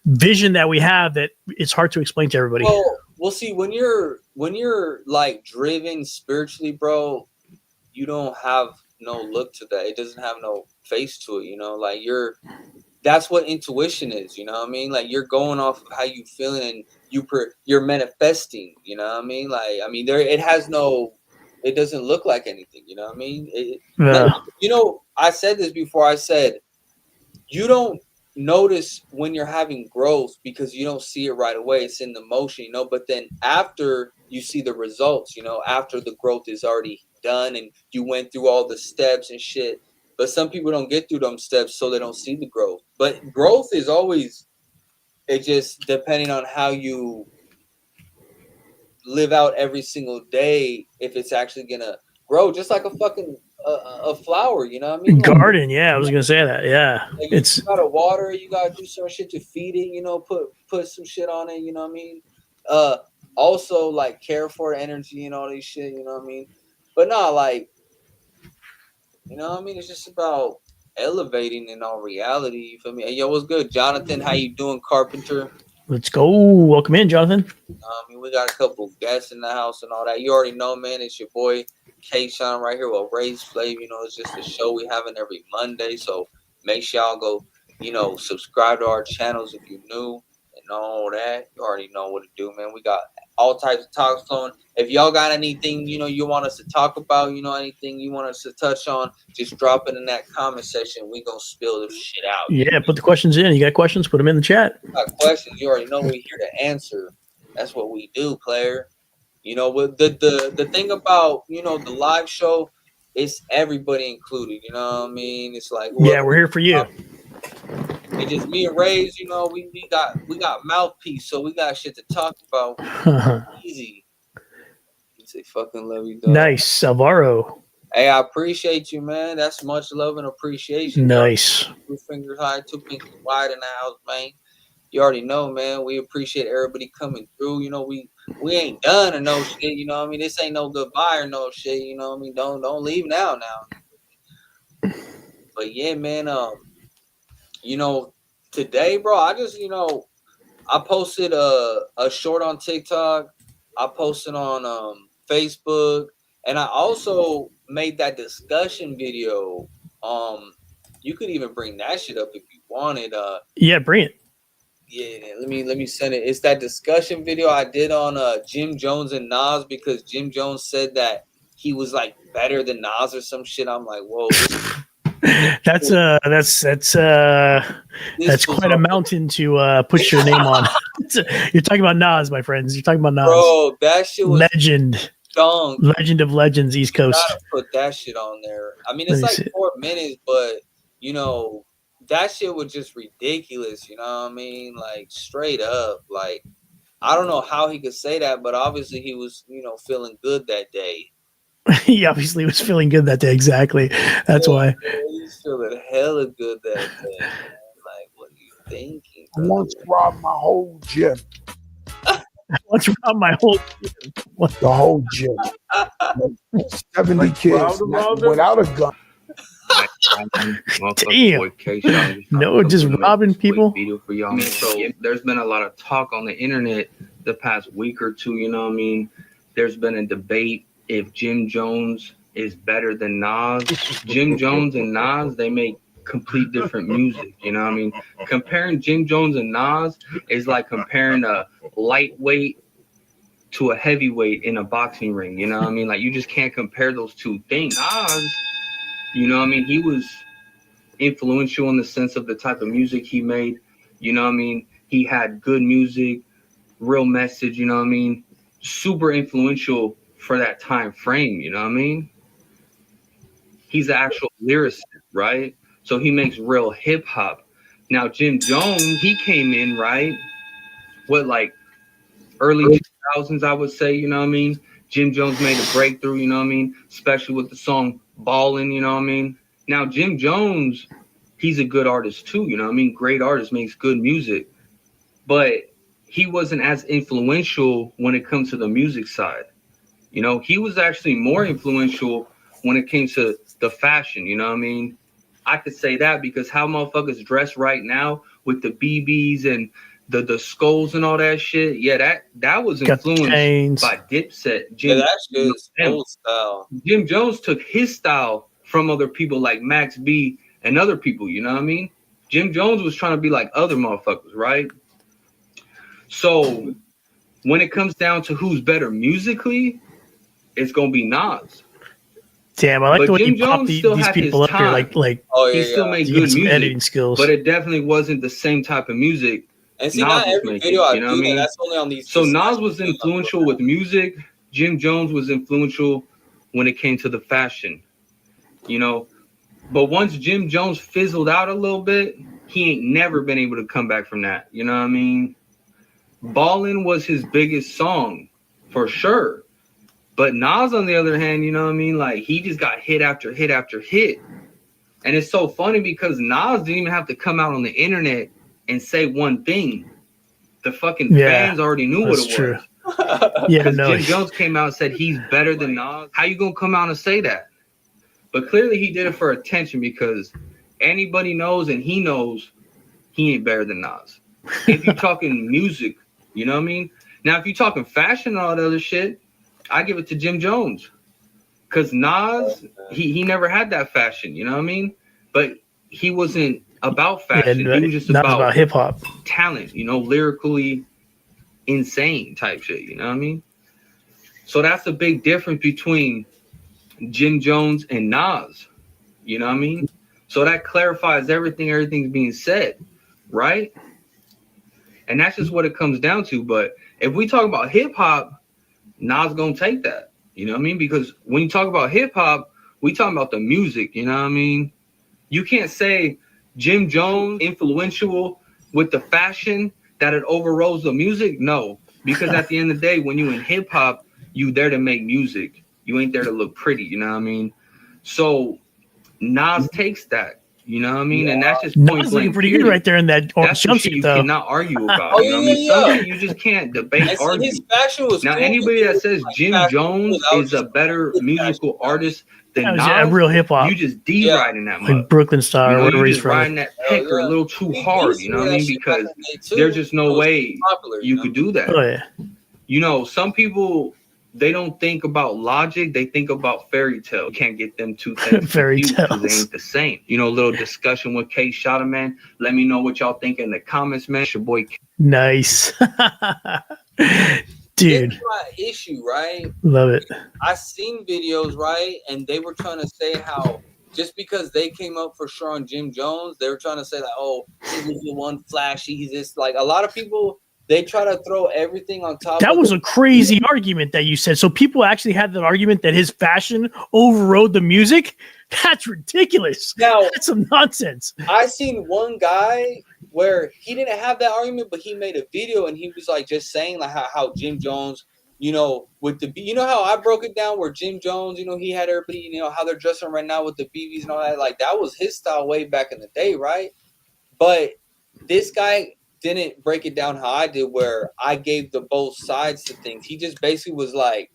vision that we have that it's hard to explain to everybody. Well, we'll see when you're like driven spiritually, bro. You don't have no look to that. It doesn't have no face to it. You know, like that's what intuition is. You know what I mean? Like you're going off of how you feeling, and you're manifesting. You know what I mean? Like I mean, it doesn't look like anything. You know what I mean? Like, you know, I said this before. I said you don't notice when you're having growth because you don't see it right away. It's in the motion, you know. But then after you see the results, you know, after the growth is already done and you went through all the steps and shit. But some people don't get through them steps, so they don't see the growth. But growth is always, it just depending on how you live out every single day, if it's actually gonna grow, just like a fucking a flower. You know what I mean? Like, Garden, yeah, I was gonna say that. Yeah, like you it's gotta water, you gotta do some shit to feed it, you know, put some shit on it, you know what I mean? Also like care for the energy and all these shit, you know what I mean? But not like, you know what I mean? It's just about elevating in all reality. You feel me? Hey, yo, what's good, Jonathan? How you doing, Carpenter? let's go. Welcome in, Jonathan. I mean, we got a couple guests in the house and all that. You already know, man. It's your boy Kshotem right here with Ray's Flav. You know, it's just a show we having every Monday. So make sure y'all go, you know, subscribe to our channels if you're new and all that. You already know what to do, man. We got all types of talks flowing. If y'all got anything, you know, you want us to talk about, you know, anything you want us to touch on, just drop it in that comment section. We gonna spill this shit out. Yeah, put the questions in. You got questions? Put them in the chat. You got questions, you already know we're here to answer. That's what we do, player. You know, with the thing about, you know, the live show, it's everybody included. You know what I mean? It's like, Yeah, we're here for you. It's just me and Ray's. You know, we got mouthpiece, so we got shit to talk about. Easy. You say fucking love you, dog. Nice, Alvaro. Hey, I appreciate you, man. That's much love and appreciation. Nice. 2 fingers high, 2 fingers wide in the house, man. You already know, man. We appreciate everybody coming through. You know, we ain't done or no shit. You know what I mean? This ain't no goodbye or no shit. You know what I mean? Don't leave now. But yeah, man. You know, today, bro, I just, you know, I posted a short on TikTok. I posted on Facebook, and I also made that discussion video. You could even bring that shit up if you wanted. Yeah, bring it. Yeah, let me send it. It's that discussion video I did on Jim Jones and Nas, because Jim Jones said that he was like better than Nas or some shit. I'm like, whoa. That's quite a mountain to put your name on. You're talking about Nas, my friends. You're talking about Nas. Bro, that shit was legend. Dunk. Legend of legends, East Coast. You gotta put that shit on there. I mean, it's like 4 minutes, but you know, that shit was just ridiculous. You know what I mean? Like straight up. Like I don't know how he could say that, but obviously he was, you know, feeling good that day. He obviously was feeling good that day. Exactly. That's why. He's feeling hella good that day. Man. Like, what are you thinking? I once robbed my whole gym. Once robbed my whole gym. The whole gym. 70 kids without a gun. Damn. No, just robbing people. Video for y'all. So there's been a lot of talk on the internet the past week or two. You know what I mean? There's been a debate if Jim Jones is better than Nas. Jim Jones and Nas, they make complete different music. You know what I mean? Comparing Jim Jones and Nas is like comparing a lightweight to a heavyweight in a boxing ring. You know what I mean? Like, you just can't compare those two things. Nas, you know what I mean? He was influential in the sense of the type of music he made. You know what I mean? He had good music, real message, you know what I mean? Super influential for that time frame, you know what I mean? He's an actual lyricist, right? So he makes real hip hop. Now Jim Jones, he came in, right? What, like early 2000s, I would say, you know what I mean? Jim Jones made a breakthrough, you know what I mean? Especially with the song Ballin', you know what I mean? Now Jim Jones, he's a good artist too, you know what I mean? Great artist, makes good music. But he wasn't as influential when it comes to the music side. You know, he was actually more influential when it came to the fashion, you know what I mean? I could say that because how motherfuckers dress right now with the BBs and the skulls and all that shit. Yeah, that was influenced by Dipset. Jim, that shit is old style. Jim Jones took his style from other people like Max B and other people, you know what I mean? Jim Jones was trying to be like other motherfuckers, right? So when it comes down to who's better musically, it's gonna be Nas. Damn, I like the way you pop these people up here. Like he still made good music, editing skills, but it definitely wasn't the same type of music. And see, not every video I do, that's only on these. So Nas was influential with music. Jim Jones was influential when it came to the fashion, you know. But once Jim Jones fizzled out a little bit, he ain't never been able to come back from that. You know what I mean? Ballin' was his biggest song, for sure. But Nas, on the other hand, you know what I mean? Like, he just got hit after hit after hit. And it's so funny because Nas didn't even have to come out on the internet and say one thing. The fucking fans already knew what it was. Because Jim Jones came out and said he's better than Nas. How you gonna come out and say that? But clearly he did it for attention because anybody knows and he knows he ain't better than Nas. If you're talking music, you know what I mean? Now, if you're talking fashion and all that other shit, I give it to Jim Jones. Because Nas, he never had that fashion, you know what I mean? But he wasn't about fashion. He was just about hip hop talent, you know, lyrically insane type shit, you know what I mean? So that's the big difference between Jim Jones and Nas, you know what I mean? So that clarifies everything's being said, right? And that's just what it comes down to. But if we talk about hip hop, Nas gonna take that, you know what I mean? Because when you talk about hip hop, we talking about the music, you know what I mean? You can't say Jim Jones influential with the fashion that it overrode the music. No, because at the end of the day, when you in hip hop, you there to make music. You ain't there to look pretty, you know what I mean? So Nas takes that, you know what I mean? And that's just point looking pretty good right there in that orange jumpsuit. You cannot argue about. You know what I mean? Something you just can't debate, argue. His fashion was now, cool. Anybody that says Jim Jones is a better musical artist than Nas, real hip hop, you just riding that mug. Like Brooklyn style, you know, whatever he's riding that pecker a little too hard. You know what I mean? Because there's just no way you could do that. Oh yeah. You know, some people, they don't think about logic. They think about fairy tale. You can't get them two things fairy tales. They ain't the same. You know, a little discussion with Kshotem, man. Let me know what y'all think in the comments, man. It's your boy. Nice. Dude. That's my issue, right? Love it. I seen videos, right? And they were trying to say how just because they came up for sure on Jim Jones, they were trying to say that, oh, he was the one flashy. He's just like a lot of people. They try to throw everything on top. That was a crazy argument that you said. So people actually had that argument that his fashion overrode the music. That's ridiculous. Now, that's some nonsense. I seen one guy where he didn't have that argument, but he made a video and he was like just saying like how Jim Jones, you know, with the you know how I broke it down where Jim Jones, you know, he had everybody, you know, how they're dressing right now with the BBs and all that. Like that was his style way back in the day, right? But this guy didn't break it down how I did, where I gave the both sides to things. He just basically was like,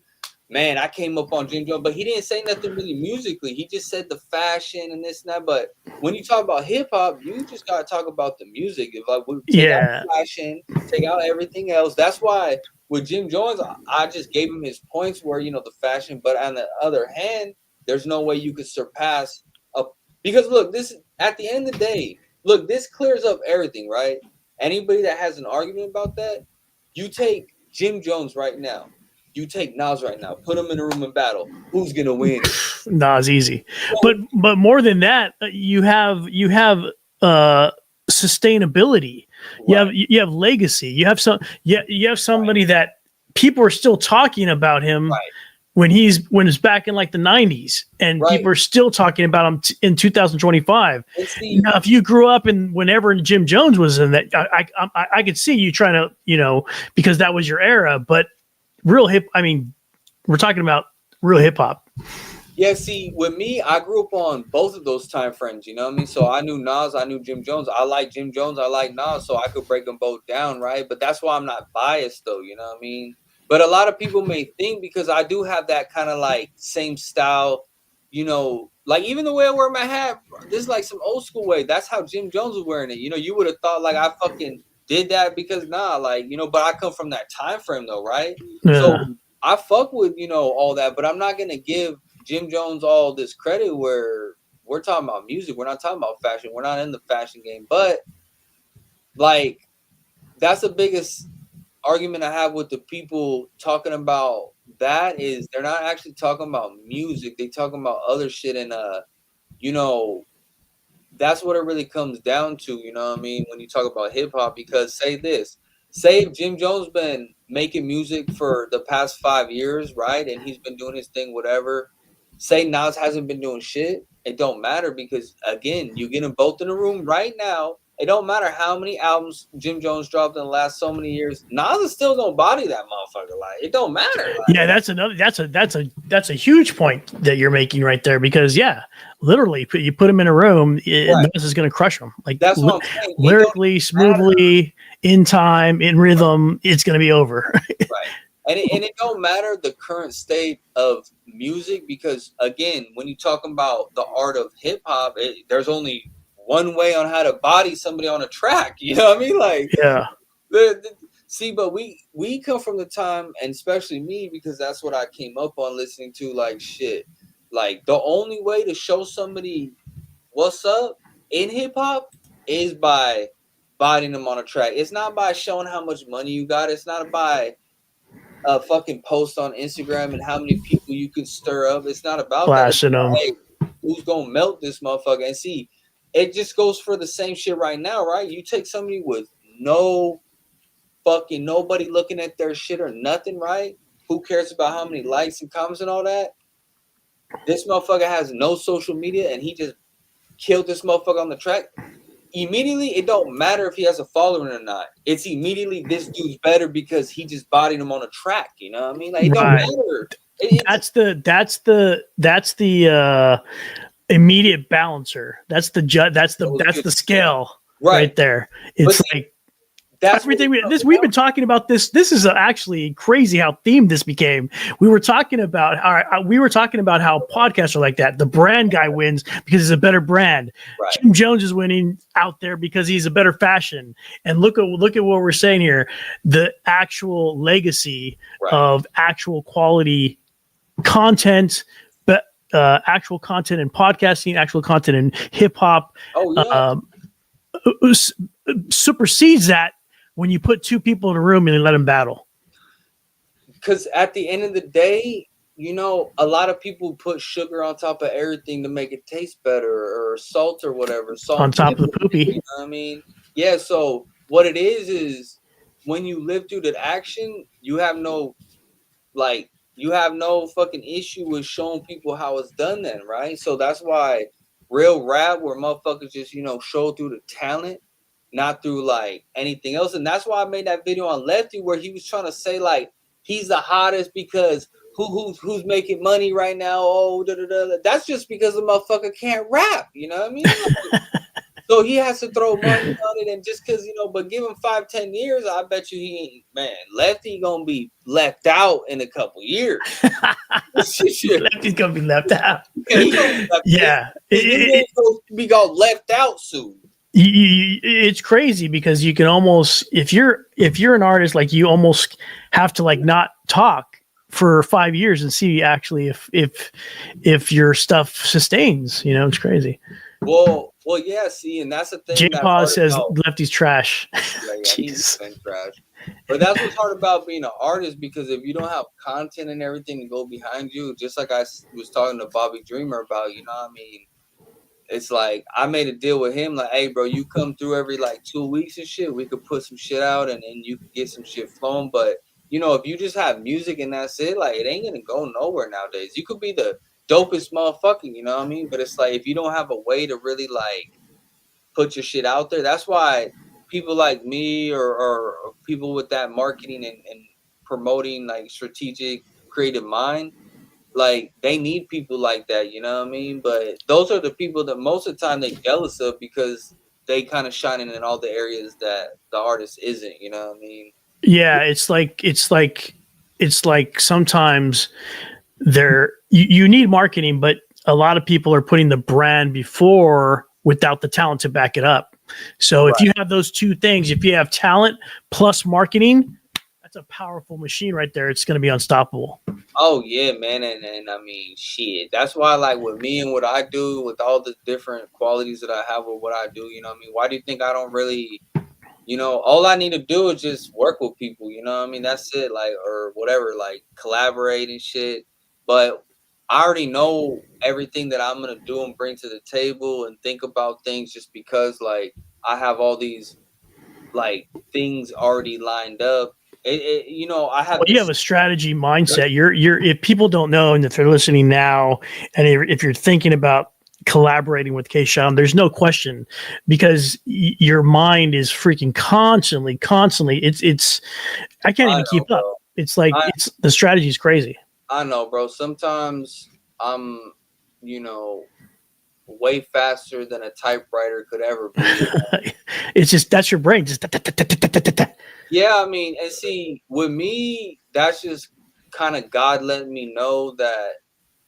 man, I came up on Jim Jones, but he didn't say nothing really musically. He just said the fashion and this and that. But when you talk about hip hop, you just gotta talk about the music. If like we take out the fashion, take out everything else. That's why with Jim Jones, I just gave him his points where the fashion. But on the other hand, there's no way you could surpass because look, this at the end of the day, look, this clears up everything, right? Anybody that has an argument about that, you take Jim Jones right now. You take Nas right now, put him in a room and battle. Who's gonna win? Nas easy, but more than that, you have sustainability. Right. You have legacy. You have somebody that people are still talking about him when it's back in like the 90s, and people are still talking about him in 2025. Now, if you grew up in whenever Jim Jones was in that, I could see you trying to because that was your era, but. We're talking about real hip hop. Yeah, see, with me, I grew up on both of those time frames, you know what I mean? So I knew Nas, I knew Jim Jones. I like Jim Jones, I like Nas, so I could break them both down, right? But that's why I'm not biased, though, you know what I mean? But a lot of people may think because I do have that kind of like same style, like even the way I wear my hat, this is like some old school way. That's how Jim Jones was wearing it. You would have thought like I fucking did that because but I come from that time frame though, right? Yeah. So I fuck with, all that, but I'm not going to give Jim Jones all this credit where we're talking about music. We're not talking about fashion. We're not in the fashion game. But, like, that's the biggest argument I have with the people talking about that is they're not actually talking about music. They talking about other shit and, that's what it really comes down to, you know what I mean, when you talk about hip-hop, because say if Jim Jones been making music for the past 5 years, right, and he's been doing his thing, whatever, say Nas hasn't been doing shit, it don't matter because, again, you get them both in the room right now, it don't matter how many albums Jim Jones dropped in the last so many years, Nas is still gonna body that motherfucker, like, it don't matter. Like, yeah, that's a huge point that you're making right there because, literally, you put him in a room, Nas is going to crush him. Like that's what I'm saying. Lyrically, smoothly, in time, in rhythm, it's going to be over. Right. And it don't matter the current state of music because, again, when you're talking about the art of hip hop, there's only one way on how to body somebody on a track. You know what I mean? Like, yeah. See, but we come from the time, and especially me, because that's what I came up on listening to, like, shit. Like, the only way to show somebody what's up in hip-hop is by bodying them on a track. It's not by showing how much money you got. It's not by a fucking post on Instagram and how many people you can stir up. It's not about flashing that. them. Hey, who's going to melt this motherfucker? And see, it just goes for the same shit right now, right? You take somebody with no fucking nobody looking at their shit or nothing, right? Who cares about how many likes and comments and all that? This motherfucker has no social media and he just killed this motherfucker on the track. Immediately, it don't matter if he has a following or not. It's immediately this dude's better because he just bodied him on a track. You know what I mean? Like, it don't matter. That's the immediate balancer. That's the scale right there. It's like that's everything we've been talking about this. This is actually crazy how themed this became. We were talking about how podcasts are like that. The brand guy wins because he's a better brand. Right. Jim Jones is winning out there because he's a better fashion. And look at what we're saying here. The actual legacy of actual quality content, but actual content in podcasting, actual content in hip hop supersedes that. When you put two people in a room and let them battle. Because at the end of the day, a lot of people put sugar on top of everything to make it taste better or salt or whatever. Salt on top of the poopy. You know what I mean? Yeah, so what it is when you live through that action, you have no fucking issue with showing people how it's done then, right? So that's why real rap where motherfuckers just, show through the talent, not through like anything else. And that's why I made that video on Lefty where he was trying to say like he's the hottest because who's making money right now? Oh, da, da, da. That's just because the motherfucker can't rap. You know what I mean? So he has to throw money on it, and just because but give him 5-10 years, I bet you he ain't, man. Lefty gonna be left out in a couple years. Shit. Lefty's gonna be left out. Yeah, he gonna be left Yeah, out. His name's gonna be called left out soon. it's crazy because you can almost, if you're an artist, like you almost have to like not talk for 5 years and see actually if your stuff sustains. It's crazy. Well, yeah. See, and that's the thing. J. that's Paul hard says about- Lefty's trash. Yeah, he's Jeez. been trash. But that's what's hard about being an artist, because if you don't have content and everything to go behind you, just like I was talking to Bobby Dreamer about, what I mean? It's like I made a deal with him, like, hey, bro, you come through every like 2 weeks and shit. We could put some shit out and you could get some shit flowing. But if you just have music and that's it, like it ain't gonna go nowhere nowadays. You could be the dopest motherfucker, you know what I mean? But it's like if you don't have a way to really like put your shit out there, that's why people like me or people with that marketing and promoting like strategic creative mind, like they need people like that, you know what I mean? But those are the people that most of the time they jealous of, because they kind of shining in all the areas that the artist isn't, you know what I mean? Yeah, it's like sometimes you need marketing, but a lot of people are putting the brand before without the talent to back it up. So if you have those two things, if you have talent plus marketing, that's a powerful machine right there. It's going to be unstoppable. Oh yeah, man. And I mean, shit. That's why, like, with me and what I do, with all the different qualities that I have with what I do, you know what I mean? Why do you think I don't really, all I need to do is just work with people, you know what I mean? That's it, like, or whatever, like, collaborate and shit. But I already know everything that I'm going to do and bring to the table and think about things, just because, like, I have all these, like, things already lined up. I have. Well, you have a strategy mindset. You're if people don't know, and if they're listening now, and if you're thinking about collaborating with Kshotem, there's no question, because your mind is freaking constantly. It's I can't even keep up. It's like the strategy is crazy. I know, bro. Sometimes I'm, way faster than a typewriter could ever be. It's just, that's your brain. Just yeah, I mean, and see, with me, that's just kind of God letting me know that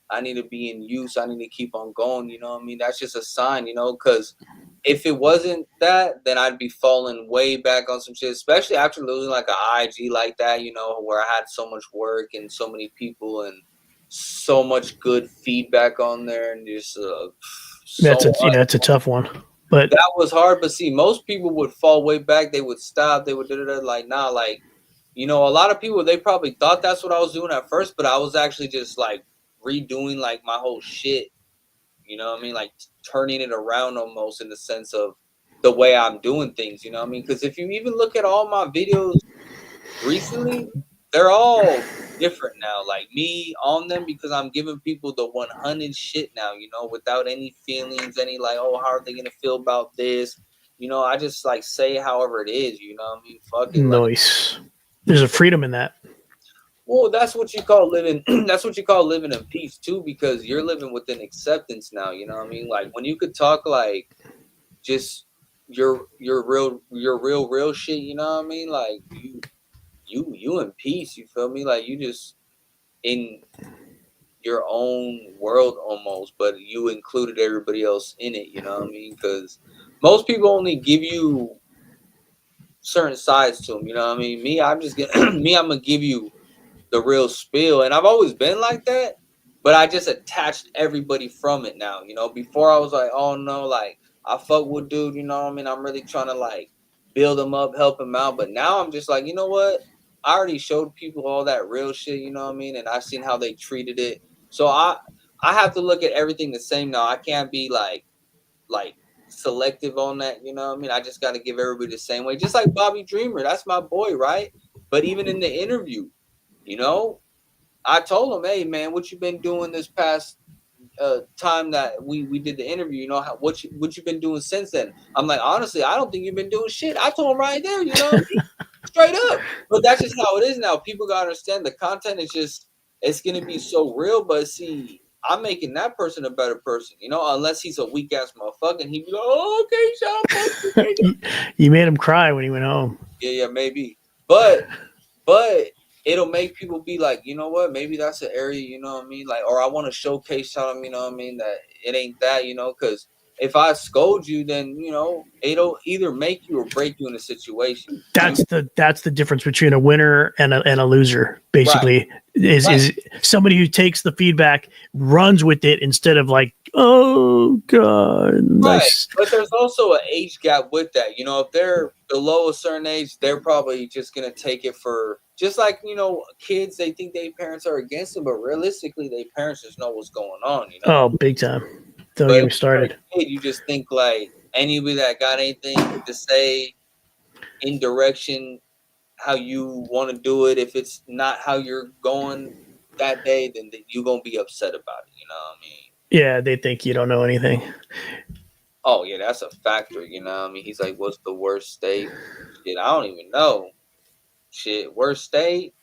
I need to be in use. I need to keep on going. You know what I mean? That's just a sign, because if it wasn't that, then I'd be falling way back on some shit, especially after losing like an IG like that, where I had so much work and so many people and so much good feedback on there, and just that's a tough one. But that was hard. But see, most people would fall way back. They would stop. They would do that. Like, nah, like, a lot of people, they probably thought that's what I was doing at first, but I was actually just like redoing like my whole shit. You know what I mean? Like turning it around almost, in the sense of the way I'm doing things. You know what I mean? Because if you even look at all my videos recently, they're all different now. Like me on them, because I'm giving people the 100 shit now, without any feelings, any like, oh, how are they gonna feel about this? I just like say however it is, you know what I mean? Fuck it. Nice. Like, there's a freedom in that. Well, that's what you call living. That's what you call living in peace too, because you're living within acceptance now. You know what I mean? Like when you could talk like just your real shit. You know what I mean? Like you in peace. You feel me? Like you just in your own world almost, but you included everybody else in it. You know what I mean? Because most people only give you certain sides to them. You know what I mean? Me, I'm gonna give you the real spill, and I've always been like that, but I just attached everybody from it now. Before I was like, oh no, like I fuck with dude, you know what I mean? I'm really trying to like build him up, help him out, but now I'm just like, you know what? I already showed people all that real shit, you know what I mean? And I've seen how they treated it, so I have to look at everything the same now. I can't be like selective on that, you know what I mean? I just got to give everybody the same way, just like Bobby Dreamer. That's my boy, right? But even in the interview, I told him, hey man, what you been doing this past time that we did the interview? What you been doing since then? I'm like, honestly, I don't think you've been doing shit. I told him right there, straight up. But that's just how it is now. People gotta understand the content is just, it's gonna be so real. But see, I'm making that person a better person, you know, unless he's a weak ass motherfucker and he'd be like, oh, okay, shut up. You made him cry when he went home. Yeah, maybe. But it'll make people be like, you know what, maybe that's an area, you know what I mean? Like, or I want to showcase something, you know what I mean, that it ain't that, you know, because if I scold you, then you know it'll either make you or break you in a situation. That's the difference between a winner and a loser. Basically, is somebody who takes the feedback, runs with it instead of like, oh god. Nice. But there's also an age gap with that. You know, if they're below a certain age, they're probably just gonna take it for just like, you know, kids. They think their parents are against them, but realistically, their parents just know what's going on. You know, oh, big time. Don't get me started. Kid, you just think like anybody that got anything to say in direction how you want to do it, if it's not how you're going that day, then you're gonna be upset about it. You know what I mean? Yeah, they think you don't know anything. Oh yeah, that's a factor. You know what I mean? He's like, what's the worst state? Shit, I don't even know. Shit, worst state?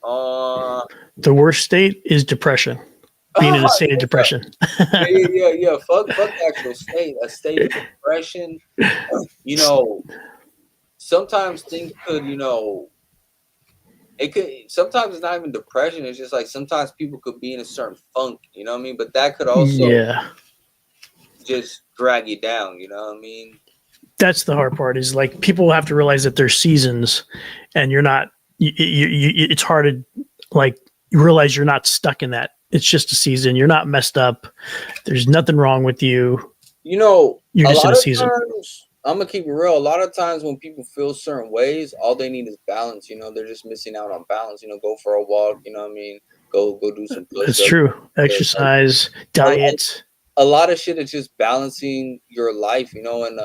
The worst state is depression. Being in a state of depression. Yeah. Fuck the actual state. A state of depression. You know, sometimes things could, you know, it could. Sometimes it's not even depression. It's just like sometimes people could be in a certain funk. You know what I mean? But that could also just drag you down. You know what I mean? That's the hard part. Is like people have to realize that there's seasons, and you're not. It's hard to like realize you're not stuck in that. It's just a season. You're not messed up. There's nothing wrong with you. You know, you're just in a season. Times, I'm gonna keep it real. A lot of times when people feel certain ways, all they need is balance. You know, they're just missing out on balance. You know, go for a walk. You know what I mean? Go do some push-ups. That's true. Exercise, diet. A lot of shit is just balancing your life. You know, and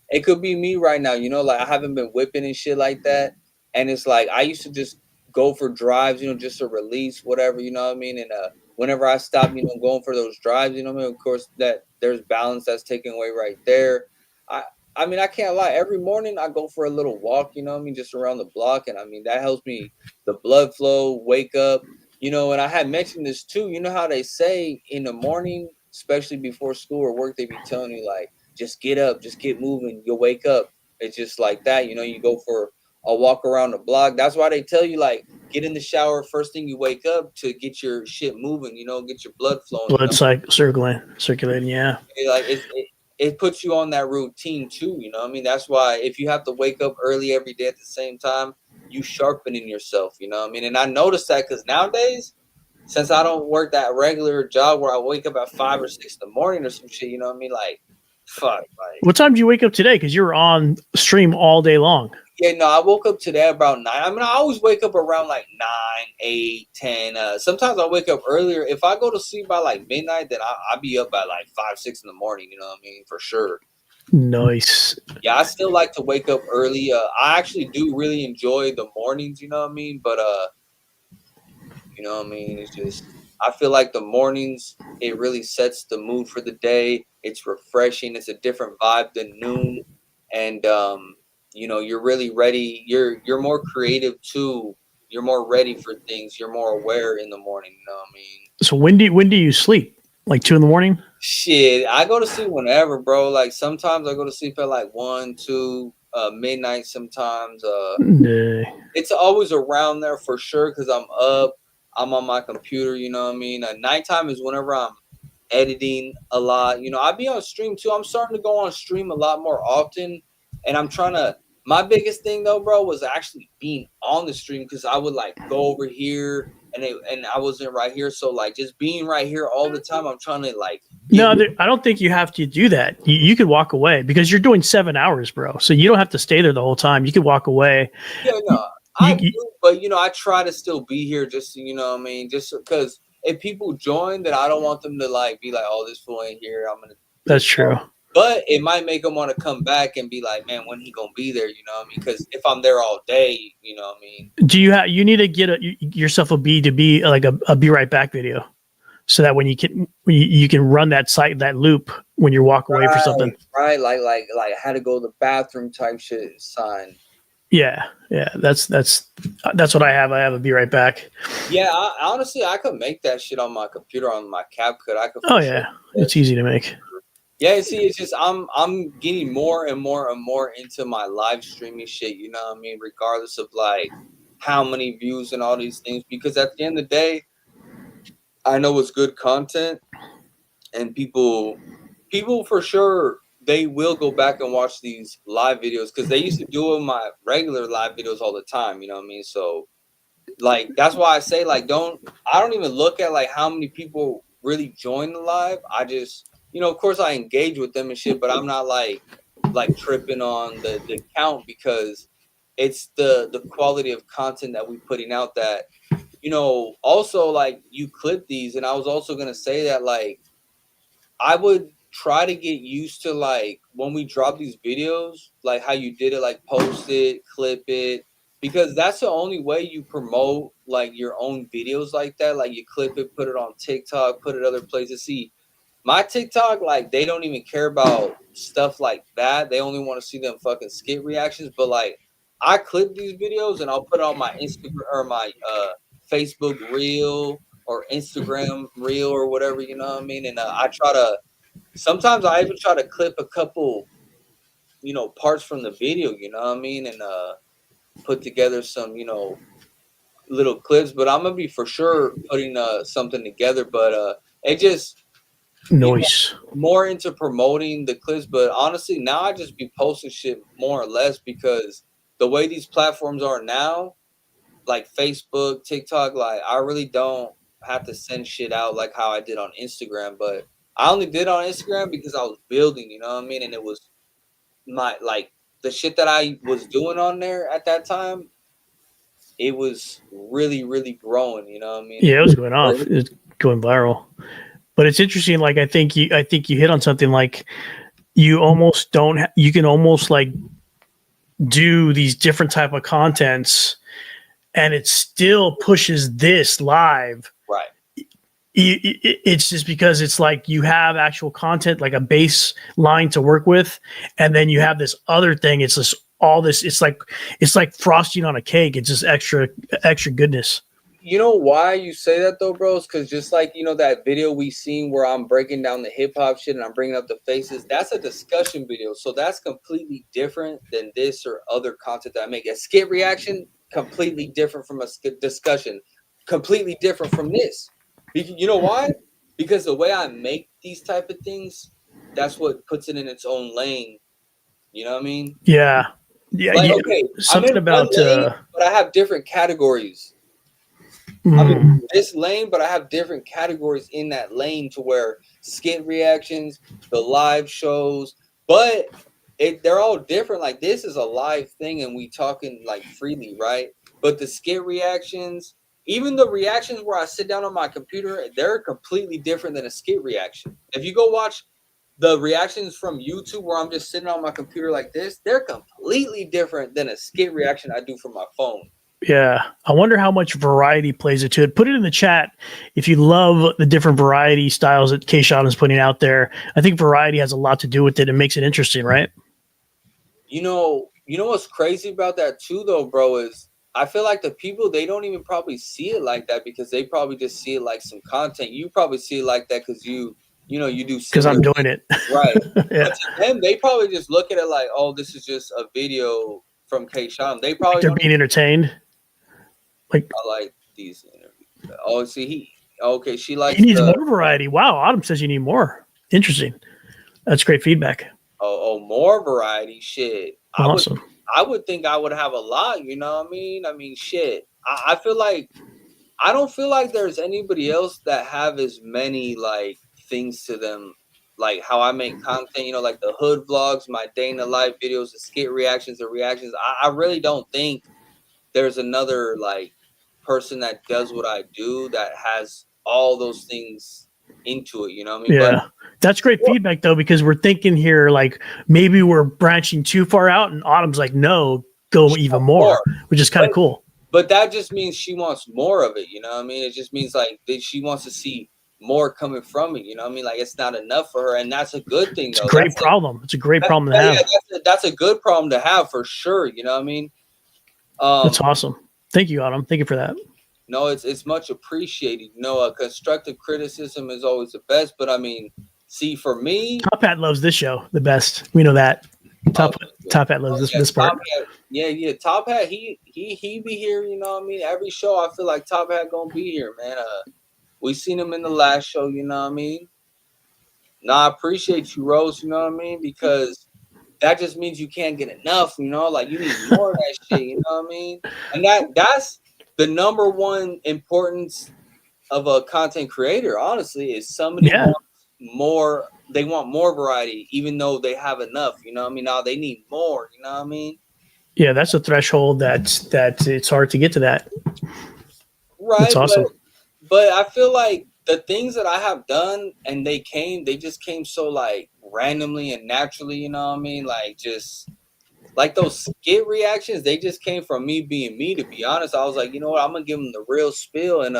it could be me right now. You know, like I haven't been whipping and shit like that, and it's like I used to just go for drives. You know, just to release whatever. You know what I mean? And whenever I stop, you know, going for those drives, you know what I mean? Of course, that there's balance that's taken away right there. I mean, I can't lie. Every morning I go for a little walk, you know what I mean, just around the block. And I mean, that helps me, the blood flow, wake up, you know, and I had mentioned this too. You know how they say in the morning, especially before school or work, they be telling you like, just get up, just get moving, you'll wake up. It's just like that. You know, you go for a walk around the block. That's why they tell you like, get in the shower first thing you wake up to get your shit moving, you know, get your blood flowing. Blood circulating, yeah. It puts you on that routine too, you know what I mean? That's why if you have to wake up early every day at the same time, you sharpening yourself, you know what I mean? And I noticed that because nowadays, since I don't work that regular job where I wake up at 5 or 6 in the morning or some shit, you know what I mean? Like, fuck. Like, what time did you wake up today? Because you were on stream all day long. Yeah, no, I woke up today about 9. I mean, I always wake up around like 9, 8, 10. Sometimes I wake up earlier. If I go to sleep by like midnight, then I'll be up at like 5, 6 in the morning. You know what I mean? For sure. Nice. Yeah, I still like to wake up early. I actually do really enjoy the mornings. You know what I mean? But you know what I mean? It's just I feel like the mornings it really sets the mood for the day. It's refreshing. It's a different vibe than noon, and you know, you're really ready. You're more creative too. You're more ready for things. You're more aware in the morning. You know what I mean? So when do you sleep? Like 2 a.m? Shit, I go to sleep whenever, bro. Like sometimes I go to sleep at like 1, 2, midnight. Sometimes it's always around there for sure because I'm up. I'm on my computer. You know what I mean? Nighttime is whenever I'm editing a lot. You know, I be on stream too. I'm starting to go on stream a lot more often, and I'm trying to. My biggest thing though, bro, was actually being on the stream because I would like go over here and I wasn't right here. So like just being right here all the time, I'm trying to like. No, I don't think you have to do that. You could walk away because you're doing 7 hours, bro. So you don't have to stay there the whole time. You could walk away. Yeah, no, I do, but you know, I try to still be here just you know what I mean, just because if people join, then I don't want them to like be like, oh, this fool ain't here. I'm gonna. That's true. But it might make them want to come back and be like, man, when he gonna be there? You know what I mean? Because if I'm there all day, you know what I mean? Do you need to get yourself a B2B, like a be right back video, so that when you can run that loop when you walk away for something. Right, like I had to go to the bathroom type shit sign. Yeah, that's what I have. I have a Be Right Back. Yeah, honestly, I could make that shit on my computer on my CapCut. I could. Oh yeah, it's easy to make. Yeah, see, it's just I'm getting more and more and more into my live streaming shit. You know what I mean? Regardless of like how many views and all these things, because at the end of the day, I know it's good content, and people for sure they will go back and watch these live videos because they used to do my regular live videos all the time. You know what I mean? So like that's why I say like I don't even look at like how many people really join the live. I just of course I engage with them and shit, but I'm not like tripping on the count because it's the quality of content that we putting out that also like you clip these, and I was also gonna say that like I would try to get used to like when we drop these videos, like how you did it, like post it, clip it, because that's the only way you promote like your own videos like that. Like you clip it, put it on TikTok, put it other places. See, my TikTok, like they don't even care about stuff like that. They only want to see them fucking skit reactions. But like I clip these videos and I'll put it on my Instagram or my Facebook reel or Instagram reel or whatever, you know what I mean? And I try to sometimes I even try to clip a couple, parts from the video, you know what I mean? And put together some, little clips, but I'm gonna be for sure putting something together. But it just Noise. more into promoting the clips. But honestly, now I just be posting shit more or less because the way these platforms are now, like Facebook, TikTok, like I really don't have to send shit out like how I did on Instagram. But I only did on Instagram because I was building, you know what I mean? And it was my like the shit that I was doing on there at that time, it was really, really growing, you know what I mean? Yeah, it was going off. It's going viral. But it's interesting. Like I think you hit on something. Like you almost don't. You can almost like do these different type of contents, and it still pushes this live. Right. It's just because it's like you have actual content, like a baseline to work with, and then you have this other thing. It's just all this. It's like frosting on a cake. It's just extra goodness. You know why you say that though, bros? Because just like that video we seen where I'm breaking down the hip hop shit and I'm bringing up the faces, that's a discussion video, so that's completely different than this or other content that I make. A skit reaction, completely different from a skit discussion, completely different from this. You know why? Because the way I make these type of things, that's what puts it in its own lane. You know what I mean? Yeah. Yeah. Like, okay, something I'm in about one lane, but I have different categories. I'm in this lane, but I have different categories in that lane to where skit reactions, the live shows, but they're all different. Like this is a live thing and we talking like freely, right? But the skit reactions, even the reactions where I sit down on my computer, they're completely different than a skit reaction. If you go watch the reactions from YouTube where I'm just sitting on my computer like this, they're completely different than a skit reaction I do from my phone. Yeah. I wonder how much variety plays into it. Put it in the chat if you love the different variety styles that Kshotem is putting out there. I think variety has a lot to do with it and makes it interesting, right? You know what's crazy about that too, though, bro, is I feel like the people, they don't even probably see it like that because they probably just see it like some content. You probably see it like that because you do because I'm doing it. Right. Yeah. But to them, they probably just look at it like, oh, this is just a video from Kshotem. They probably like they're being entertained. Like I like these interviews. Oh, see, she likes. He needs more variety. Wow, Autumn says you need more. Interesting. That's great feedback. Oh, more variety. Shit. Awesome. I would think I would have a lot. You know what I mean? I mean, shit. I feel like I don't feel like there's anybody else that have as many like things to them, like how I make content. Like the hood vlogs, my day in the life videos, the skit reactions, the reactions. I really don't think there's another like person that does what I do that has all those things into it, you know what I mean? Yeah. That's great feedback though, because we're thinking here like maybe we're branching too far out and Autumn's like, no, go even more, which is kind of cool. But that just means she wants more of it, you know what I mean? It just means like that she wants to see more coming from it, you know what I mean? Like it's not enough for her, and that's a good thing though. It's a great problem. It's a great problem to have. That's a good problem to have for sure, you know what I mean? That's awesome. Thank you, Autumn. Thank you for that. No, it's much appreciated. You know, constructive criticism is always the best. But I mean, see, for me, Top Hat loves this show the best. We know that. Top Hat loves this part. Top Hat, yeah. Top Hat, he be here. You know what I mean? Every show, I feel like Top Hat gonna be here, man. We seen him in the last show. You know what I mean? Nah, I appreciate you, Rose. You know what I mean? Because that just means you can't get enough. You know, like you need more of that shit. You know what I mean? And that's the number one importance of a content creator, honestly, is somebody wants more. They want more variety, even though they have enough. You know what I mean? Now they need more. You know what I mean? Yeah, that's a threshold that it's hard to get to that. Right. That's awesome. But I feel like the things that I have done and they just came so like randomly and naturally. You know what I mean? Like just like those skit reactions, they just came from me being me. To be honest, I was like, you know what? I'm gonna give them the real spill and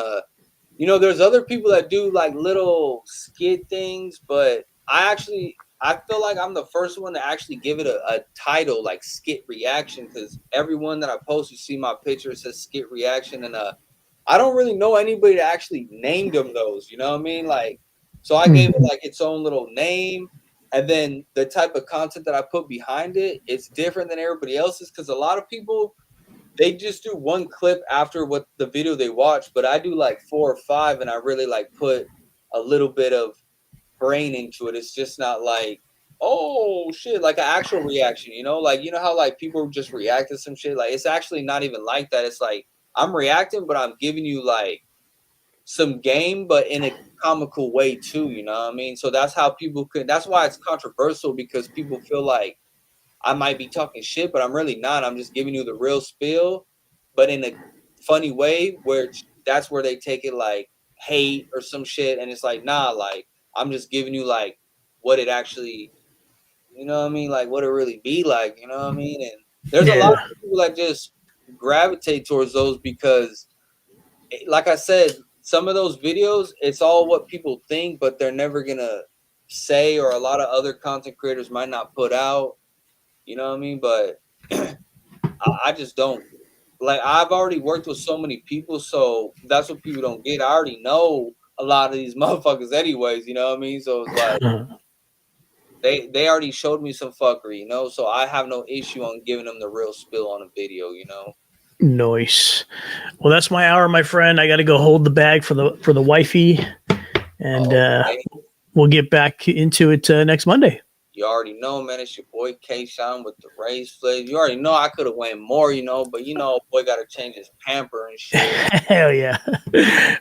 you know, there's other people that do like little skit things, but I feel like I'm the first one to actually give it a title like skit reaction, because everyone that I post, you see my picture, it says skit reaction, and I don't really know anybody that actually named them those, you know what I mean? Like, so I gave it like its own little name, and then the type of content that I put behind it, it's different than everybody else's, because a lot of people, they just do one clip after what the video they watch, but I do like 4 or 5, and I really like put a little bit of brain into it. It's just not like, oh shit, like an actual reaction, you know? Like, you know how like people just react to some shit? Like, it's actually not even like that. It's like I'm reacting, but I'm giving you like some game, but in a comical way too, you know what I mean? So that's how people could, that's why it's controversial, because people feel like I might be talking shit, but I'm really not. I'm just giving you the real spill, but in a funny way, where that's where they take it like hate or some shit, and it's like, nah, like I'm just giving you like what it actually, you know what I mean, like what it really be like, you know what I mean. And there's a lot of people that just gravitate towards those because, like I said, some of those videos, it's all what people think, but they're never gonna say, or a lot of other content creators might not put out. You know what I mean? But I just don't, like, I've already worked with so many people, so that's what people don't get. I already know a lot of these motherfuckers anyways, you know what I mean? So it's like they already showed me some fuckery, you know, so I have no issue on giving them the real spill on a video, you know. Nice. Well, that's my hour, my friend. I got to go hold the bag for the wifey, and we'll get back into it next Monday. You already know, man. It's your boy Kshotem with the raised flavor. You already know I could have went more, you know, but you know, boy got to change his pamper and shit. Hell yeah.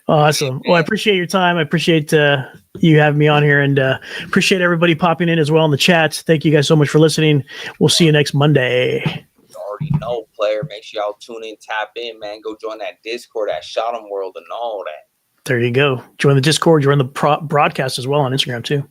Awesome. Well, I appreciate your time. I appreciate you having me on here, and appreciate everybody popping in as well in the chats. Thank you guys so much for listening. We'll see you next Monday. You already know, player. Make sure y'all tune in, tap in, man. Go join that Discord, that Kshotem world, and all that. There you go. Join the Discord. Join the broadcast as well on Instagram too.